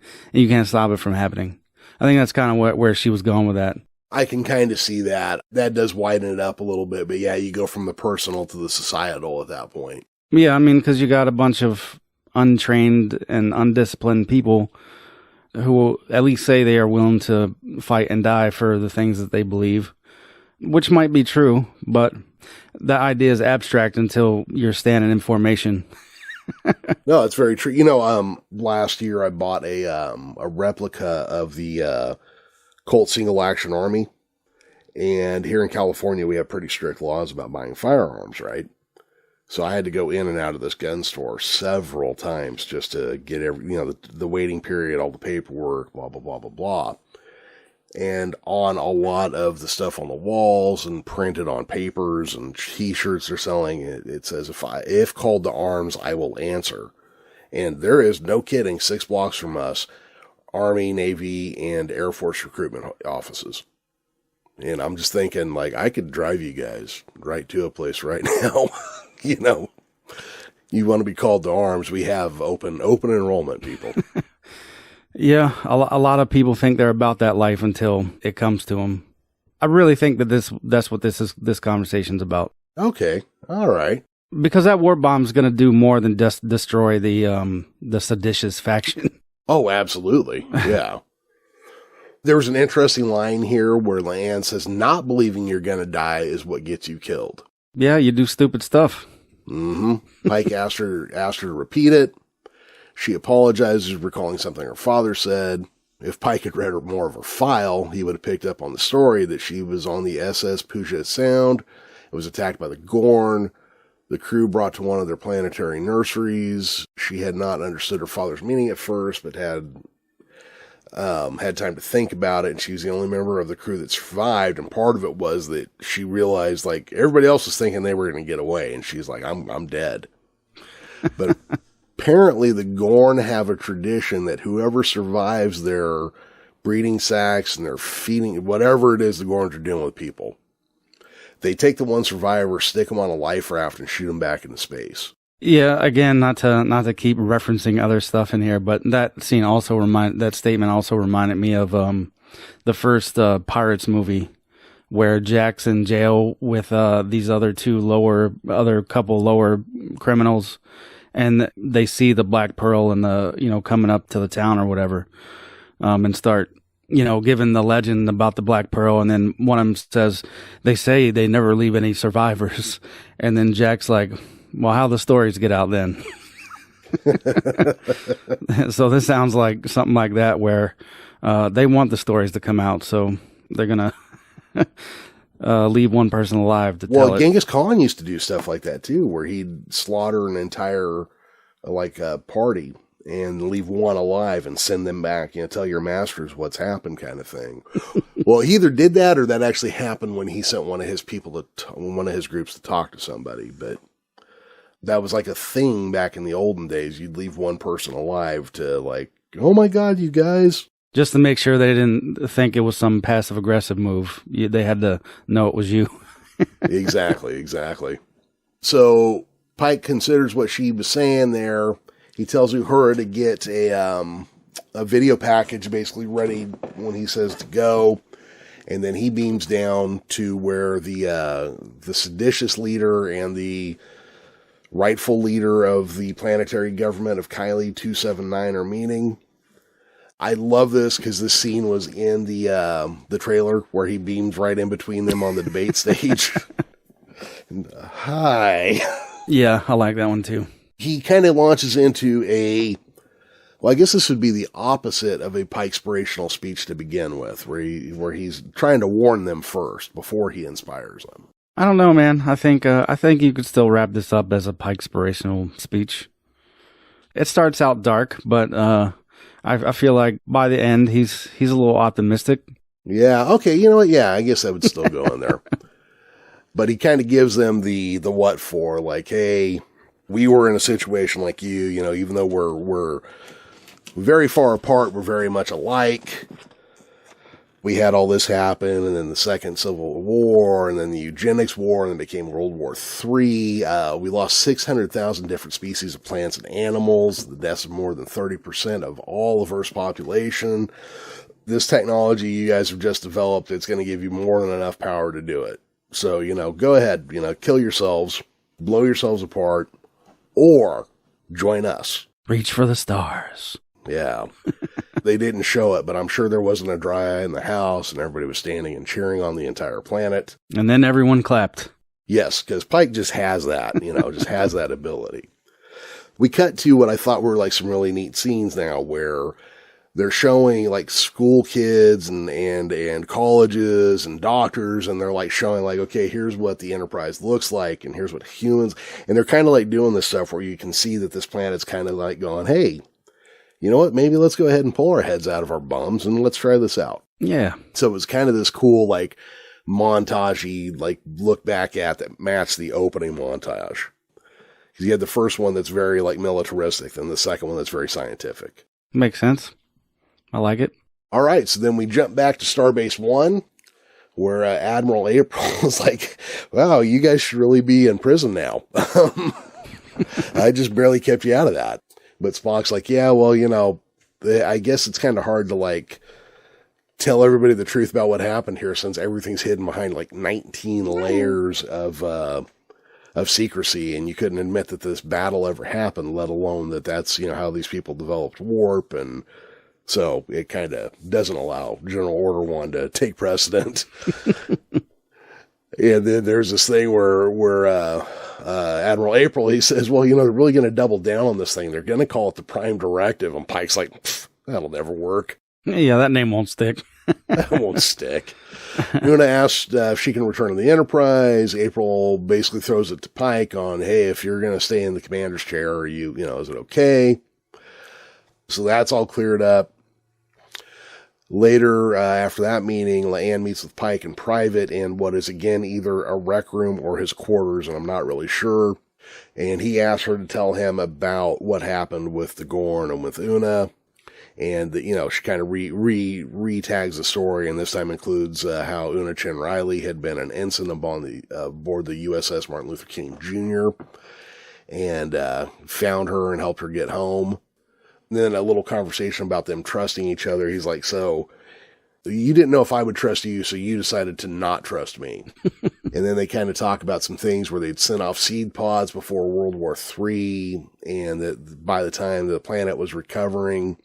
Speaker 2: stop it from happening. I think that's kind of where she was going with that.
Speaker 1: I can kind of see that. That does widen it up a little bit, but yeah, you go from the personal to the societal at that point.
Speaker 2: Yeah, I mean, because you got a bunch of untrained and undisciplined people who will at least say they are willing to fight and die for the things that they believe, which might be true, but the idea is abstract until you're standing in formation.
Speaker 1: No, it's very true. Last year I bought a replica of the Colt Single Action Army, and here in California we have pretty strict laws about buying firearms, right? So I had to go in and out of this gun store several times just to get the waiting period, all the paperwork, blah, blah, blah, blah, blah. And on a lot of the stuff on the walls and printed on papers and t-shirts they're selling, it says, if called to arms, I will answer. And there is, no kidding, 6 blocks from us, Army, Navy, and Air Force recruitment offices. And I'm just thinking, I could drive you guys right to a place right now. You want to be called to arms, we have open enrollment, people.
Speaker 2: Yeah, a lot of people think they're about that life until it comes to them. I really think that that's what this conversation's about.
Speaker 1: Okay, all right.
Speaker 2: Because that war bomb's going to do more than just destroy the seditious faction.
Speaker 1: Oh, absolutely, yeah. There was an interesting line here where Leanne says, not believing you're going to die is what gets you killed.
Speaker 2: Yeah, you do stupid stuff.
Speaker 1: Mm-hmm. Pike asked her to repeat it. She apologizes, recalling something her father said. If Pike had read more of her file, he would have picked up on the story that she was on the SS Puget Sound and was attacked by the Gorn. The crew brought to one of their planetary nurseries. She had not understood her father's meaning at first, but had time to think about it, and she was the only member of the crew that survived, and part of it was that she realized, everybody else was thinking they were going to get away, and she's like, I'm dead. But apparently the Gorn have a tradition that whoever survives their breeding sacs and their feeding, whatever it is the Gorns are doing with people, they take the one survivor, stick them on a life raft, and shoot them back into space.
Speaker 2: Yeah, again, not to keep referencing other stuff in here, but that statement also reminded me of the first Pirates movie, where Jack's in jail with these other couple lower criminals, and they see the Black Pearl and coming up to the town or whatever, and start giving the legend about the Black Pearl, and then one of them says, they say they never leave any survivors, and then Jack's like, well, how the stories get out then? So this sounds like something like that, where they want the stories to come out, so they're going to leave one person alive to tell it.
Speaker 1: Well, Genghis Khan used to do stuff like that, too, where he'd slaughter an entire, party and leave one alive and send them back, tell your masters what's happened kind of thing. Well, he either did that or that actually happened when he sent one of his groups to talk to somebody, but that was like a thing back in the olden days. You'd leave one person alive to oh my God, you guys.
Speaker 2: Just to make sure they didn't think it was some passive aggressive move. They had to know it was you.
Speaker 1: Exactly. So Pike considers what she was saying there. He tells Uhura to get a video package basically ready when he says to go. And then he beams down to where the seditious leader and the rightful leader of the planetary government of Kylie 279 are meeting. I love this because this scene was in the trailer where he beams right in between them on the debate stage. And, hi.
Speaker 2: Yeah, I like that one too.
Speaker 1: He kind of launches into I guess this would be the opposite of a Pike-spirational speech to begin with, where he's trying to warn them first before he inspires them.
Speaker 2: I don't know, man. I think you could still wrap this up as a Pike-spirational speech. It starts out dark, but I feel like by the end he's a little optimistic.
Speaker 1: Yeah. Okay. You know what? Yeah, I guess that would still go in there. But he kind of gives them the what for, hey, we were in a situation like you. Even though we're very far apart, we're very much alike. We had all this happen, and then the Second Civil War, and then the Eugenics War, and then became World War III. We lost 600,000 different species of plants and animals, the deaths of more than 30% of all of Earth's population. this technology you guys have just developed, it's going to give you more than enough power to do it. So, go ahead, kill yourselves, blow yourselves apart, or join us.
Speaker 2: Reach for the stars.
Speaker 1: Yeah. They didn't show it, but I'm sure there wasn't a dry eye in the house, and everybody was standing and cheering on the entire planet.
Speaker 2: And then everyone clapped.
Speaker 1: Yes, because Pike just has that, just has that ability. We cut to what I thought were like some really neat scenes now where they're showing like school kids and colleges and doctors, and they're like showing like, okay, here's what the Enterprise looks like, and here's what humans, and they're kind of like doing this stuff where you can see that this planet's kind of like going, hey, you know what, maybe let's go ahead and pull our heads out of our bums and let's try this out.
Speaker 2: Yeah.
Speaker 1: So it was kind of this cool, like, montage-y, like, look back at that matched the opening montage. Because you had the first one that's very, like, militaristic, and the second one that's very scientific.
Speaker 2: Makes sense. I like it.
Speaker 1: All right, so then we jump back to Starbase 1, where Admiral April was like, wow, you guys should really be in prison now. I just barely kept you out of that. But Spock's like, yeah, well, I guess it's kind of hard to, like, tell everybody the truth about what happened here since everything's hidden behind, like, 19 layers of secrecy, and you couldn't admit that this battle ever happened, let alone that that's, how these people developed warp, and so it kind of doesn't allow General Order 1 to take precedent. And then there's this thing where Admiral April, he says, well, they're really going to double down on this thing. They're going to call it the Prime Directive. And Pike's like, that'll never work.
Speaker 2: Yeah, that name won't stick.
Speaker 1: That won't stick. Una asked if she can return to the Enterprise. April basically throws it to Pike on, hey, if you're going to stay in the commander's chair, are you, is it okay? So that's all cleared up. Later, after that meeting, Leanne meets with Pike in private in what is, again, either a rec room or his quarters, and I'm not really sure. And he asks her to tell him about what happened with the Gorn and with Una. And, she kind of re-tags the story, and this time includes how Una Chen Riley had been an ensign aboard the USS Martin Luther King Jr. and found her and helped her get home. And then a little conversation about them trusting each other. He's like, so you didn't know if I would trust you, so you decided to not trust me. And then they kind of talk about some things where they'd sent off seed pods before World War III, and that by the time the planet was recovering,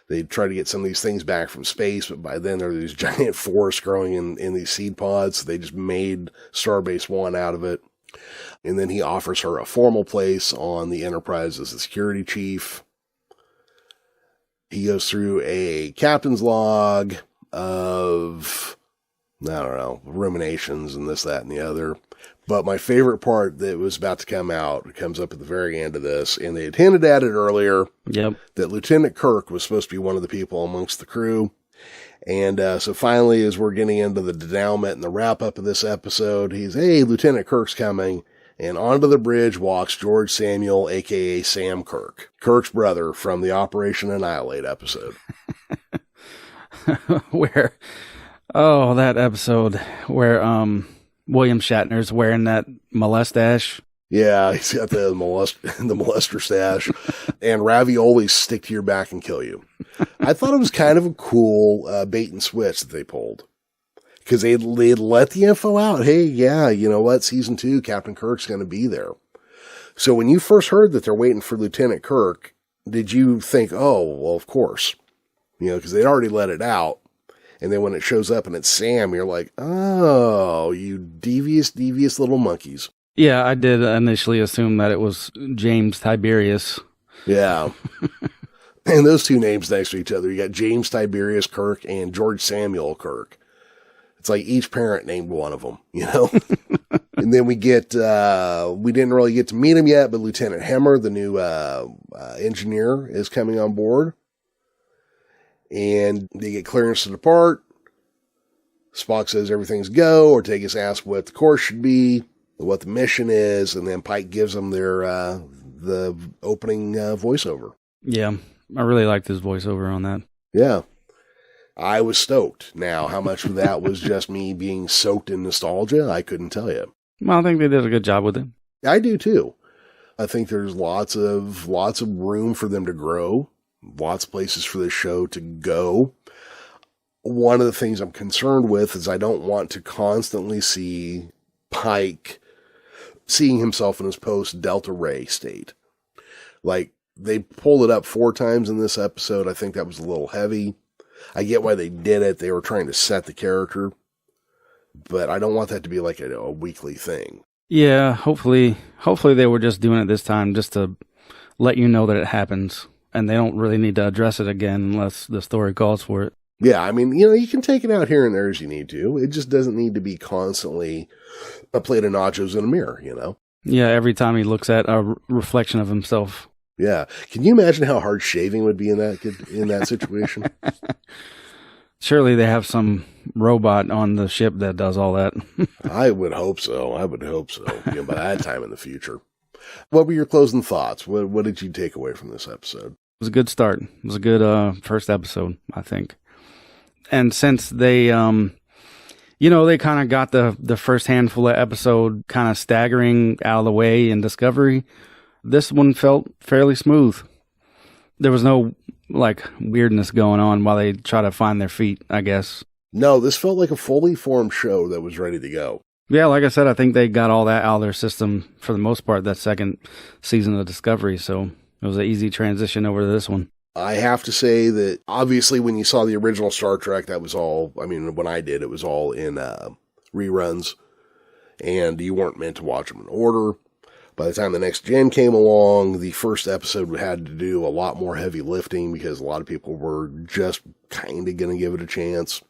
Speaker 1: they'd try to get some of these things back from space, but by then there were these giant forests growing in these seed pods, so they just made Starbase 1 out of it. And then he offers her a formal place on the Enterprise as the security chief. He goes through a captain's log of, ruminations and this, that, and the other. But my favorite part that was about to come out comes up at the very end of this, and they had hinted at it earlier.
Speaker 2: Yep. That
Speaker 1: Lieutenant Kirk was supposed to be one of the people amongst the crew. And so finally, as we're getting into the denouement and the wrap-up of this episode, hey, Lieutenant Kirk's coming. And onto the bridge walks George Samuel, a.k.a. Sam Kirk. Kirk's brother from the Operation Annihilate episode.
Speaker 2: That episode where William Shatner's wearing that molestache.
Speaker 1: Yeah, he's got the molester stash. And raviolis stick to your back and kill you. I thought it was kind of a cool bait and switch that they pulled. Because they'd let the info out. Hey, yeah, you know what? Season 2, Captain Kirk's going to be there. So when you first heard that they're waiting for Lieutenant Kirk, did you think, oh, well, of course. Because they'd already let it out. And then when it shows up and it's Sam, you're like, oh, you devious little monkeys.
Speaker 2: Yeah, I did initially assume that it was James Tiberius.
Speaker 1: Yeah. And those two names next to each other. You got James Tiberius Kirk and George Samuel Kirk. It's like each parent named one of them, And then we didn't really get to meet him yet, but Lieutenant Hemmer, the new engineer, is coming on board. And they get clearance to depart. Spock says everything's go. Ortegas asks what the course should be, what the mission is, and then Pike gives them the opening voiceover.
Speaker 2: Yeah, I really liked his voiceover on that.
Speaker 1: Yeah. I was stoked. Now, how much of that was just me being soaked in nostalgia, I couldn't tell you.
Speaker 2: Well, I think they did a good job with it.
Speaker 1: I do too. I think there's lots of room for them to grow, lots of places for this show to go. one of the things I'm concerned with is I don't want to constantly see Pike seeing himself in his post-Delta Ray state. Like, they pulled it up 4 times in this episode. I think that was a little heavy. I get why they did it. They were trying to set the character. But I don't want that to be like a weekly thing.
Speaker 2: Yeah, hopefully they were just doing it this time just to let you know that it happens. And they don't really need to address it again unless the story calls for it.
Speaker 1: Yeah, I mean, you can take it out here and there as you need to. It just doesn't need to be constantly a plate of nachos in a mirror,
Speaker 2: Yeah, every time he looks at a reflection of himself.
Speaker 1: Yeah. Can you imagine how hard shaving would be in that situation?
Speaker 2: Surely they have some robot on the ship that does all that.
Speaker 1: I would hope so. By that time in the future. What were your closing thoughts? What did you take away from this episode?
Speaker 2: It was a good start. It was a good first episode, I think. And since they, they kind of got the first handful of episode kind of staggering out of the way in Discovery, this one felt fairly smooth. There was no, weirdness going on while they try to find their feet, I guess.
Speaker 1: No, this felt like a fully formed show that was ready to go.
Speaker 2: Yeah, like I said, I think they got all that out of their system for the most part, that second season of Discovery, so it was an easy transition over to this one.
Speaker 1: I have to say that, obviously, when you saw the original Star Trek, that was all, when I did, it was all in reruns, and you weren't meant to watch them in order. By the time the next gen came along, the first episode had to do a lot more heavy lifting because a lot of people were just kind of going to give it a chance.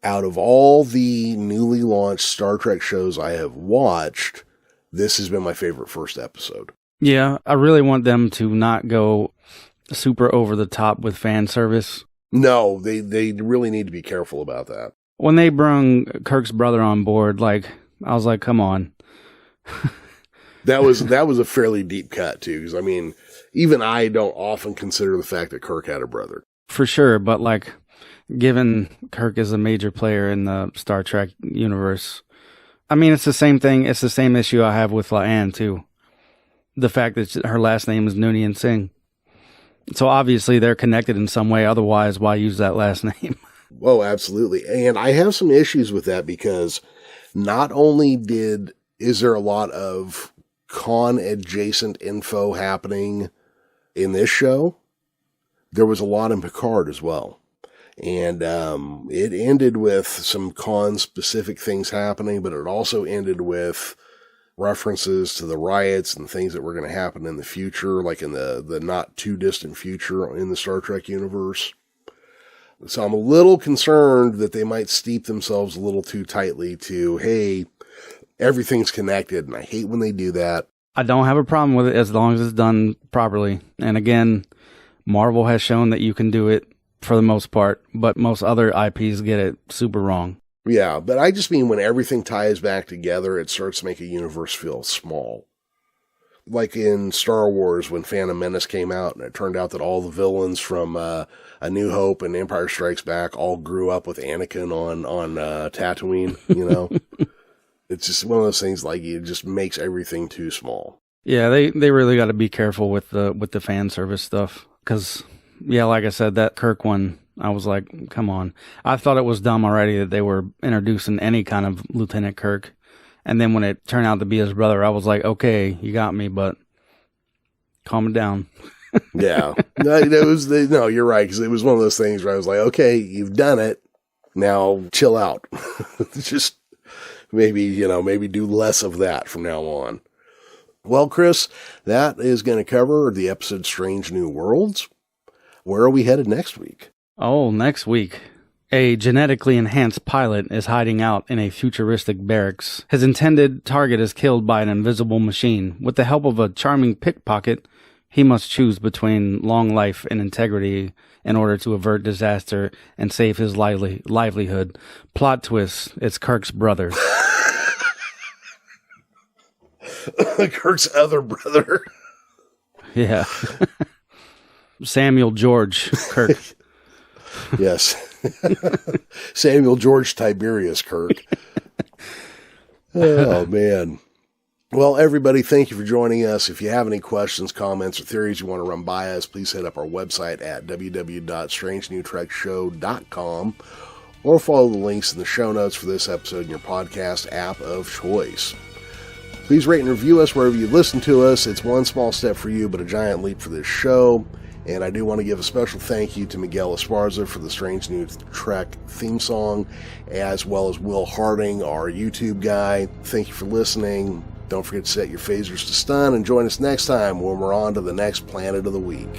Speaker 1: Out of all the newly launched Star Trek shows I have watched, this has been my favorite first episode.
Speaker 2: Yeah, I really want them to not go super over the top with fan service.
Speaker 1: No, they really need to be careful about that.
Speaker 2: When they brung Kirk's brother on board, I was like, come on.
Speaker 1: That was a fairly deep cut too, because even I don't often consider the fact that Kirk had a brother.
Speaker 2: For sure, but given Kirk is a major player in the Star Trek universe, it's the same thing. It's the same issue I have with La'an too. The fact that her last name is Noonien-Singh. So obviously they're connected in some way. Otherwise, why use that last name?
Speaker 1: Oh, absolutely. And I have some issues with that because not only is there a lot of con adjacent info happening in this show, there was a lot in Picard as well. And it ended with some con specific things happening, but it also ended with references to the riots and things that were going to happen in the future, like in the not too distant future in the Star Trek universe. So I'm a little concerned that they might steep themselves a little too tightly to, hey, everything's connected, and I hate when they do that.
Speaker 2: I don't have a problem with it as long as it's done properly. And again, Marvel has shown that you can do it for the most part, but most other IPs get it super wrong.
Speaker 1: Yeah, but I just mean when everything ties back together, it starts to make a universe feel small. Like in Star Wars, when Phantom Menace came out, and it turned out that all the villains from A New Hope and Empire Strikes Back all grew up with Anakin on Tatooine, It's just one of those things, it just makes everything too small. Yeah,
Speaker 2: they really got to be careful with the fan service stuff, because, yeah, like I said, that Kirk one, I was like, come on. I thought it was dumb already that they were introducing any kind of Lieutenant Kirk. And then when it turned out to be his brother, I was like, okay, you got me, but calm it down.
Speaker 1: Yeah. No, you're right. Because it was one of those things where I was like, okay, you've done it. Now chill out. Just maybe do less of that from now on. Well, Chris, that is going to cover the episode Strange New Worlds. Where are we headed next week?
Speaker 2: Oh, next week. A genetically enhanced pilot is hiding out in a futuristic barracks. His intended target is killed by an invisible machine. With the help of a charming pickpocket, he must choose between long life and integrity in order to avert disaster and save his livelihood. Plot twist, it's Kirk's brother.
Speaker 1: Kirk's other brother.
Speaker 2: Yeah. Samuel George Kirk.
Speaker 1: Yes. Samuel George Tiberius Kirk. Oh, man. Well, everybody, thank you for joining us. If you have any questions, comments, or theories you want to run by us, please hit up our website at www.strangenewtrekshow.com or follow the links in the show notes for this episode in your podcast app of choice. Please rate and review us wherever you listen to us. It's one small step for you, but a giant leap for this show. And I do want to give a special thank you to Miguel Esparza for the Strange New Trek theme song, as well as Will Harding, our YouTube guy. Thank you for listening. Don't forget to set your phasers to stun and join us next time when we're on to the next planet of the week.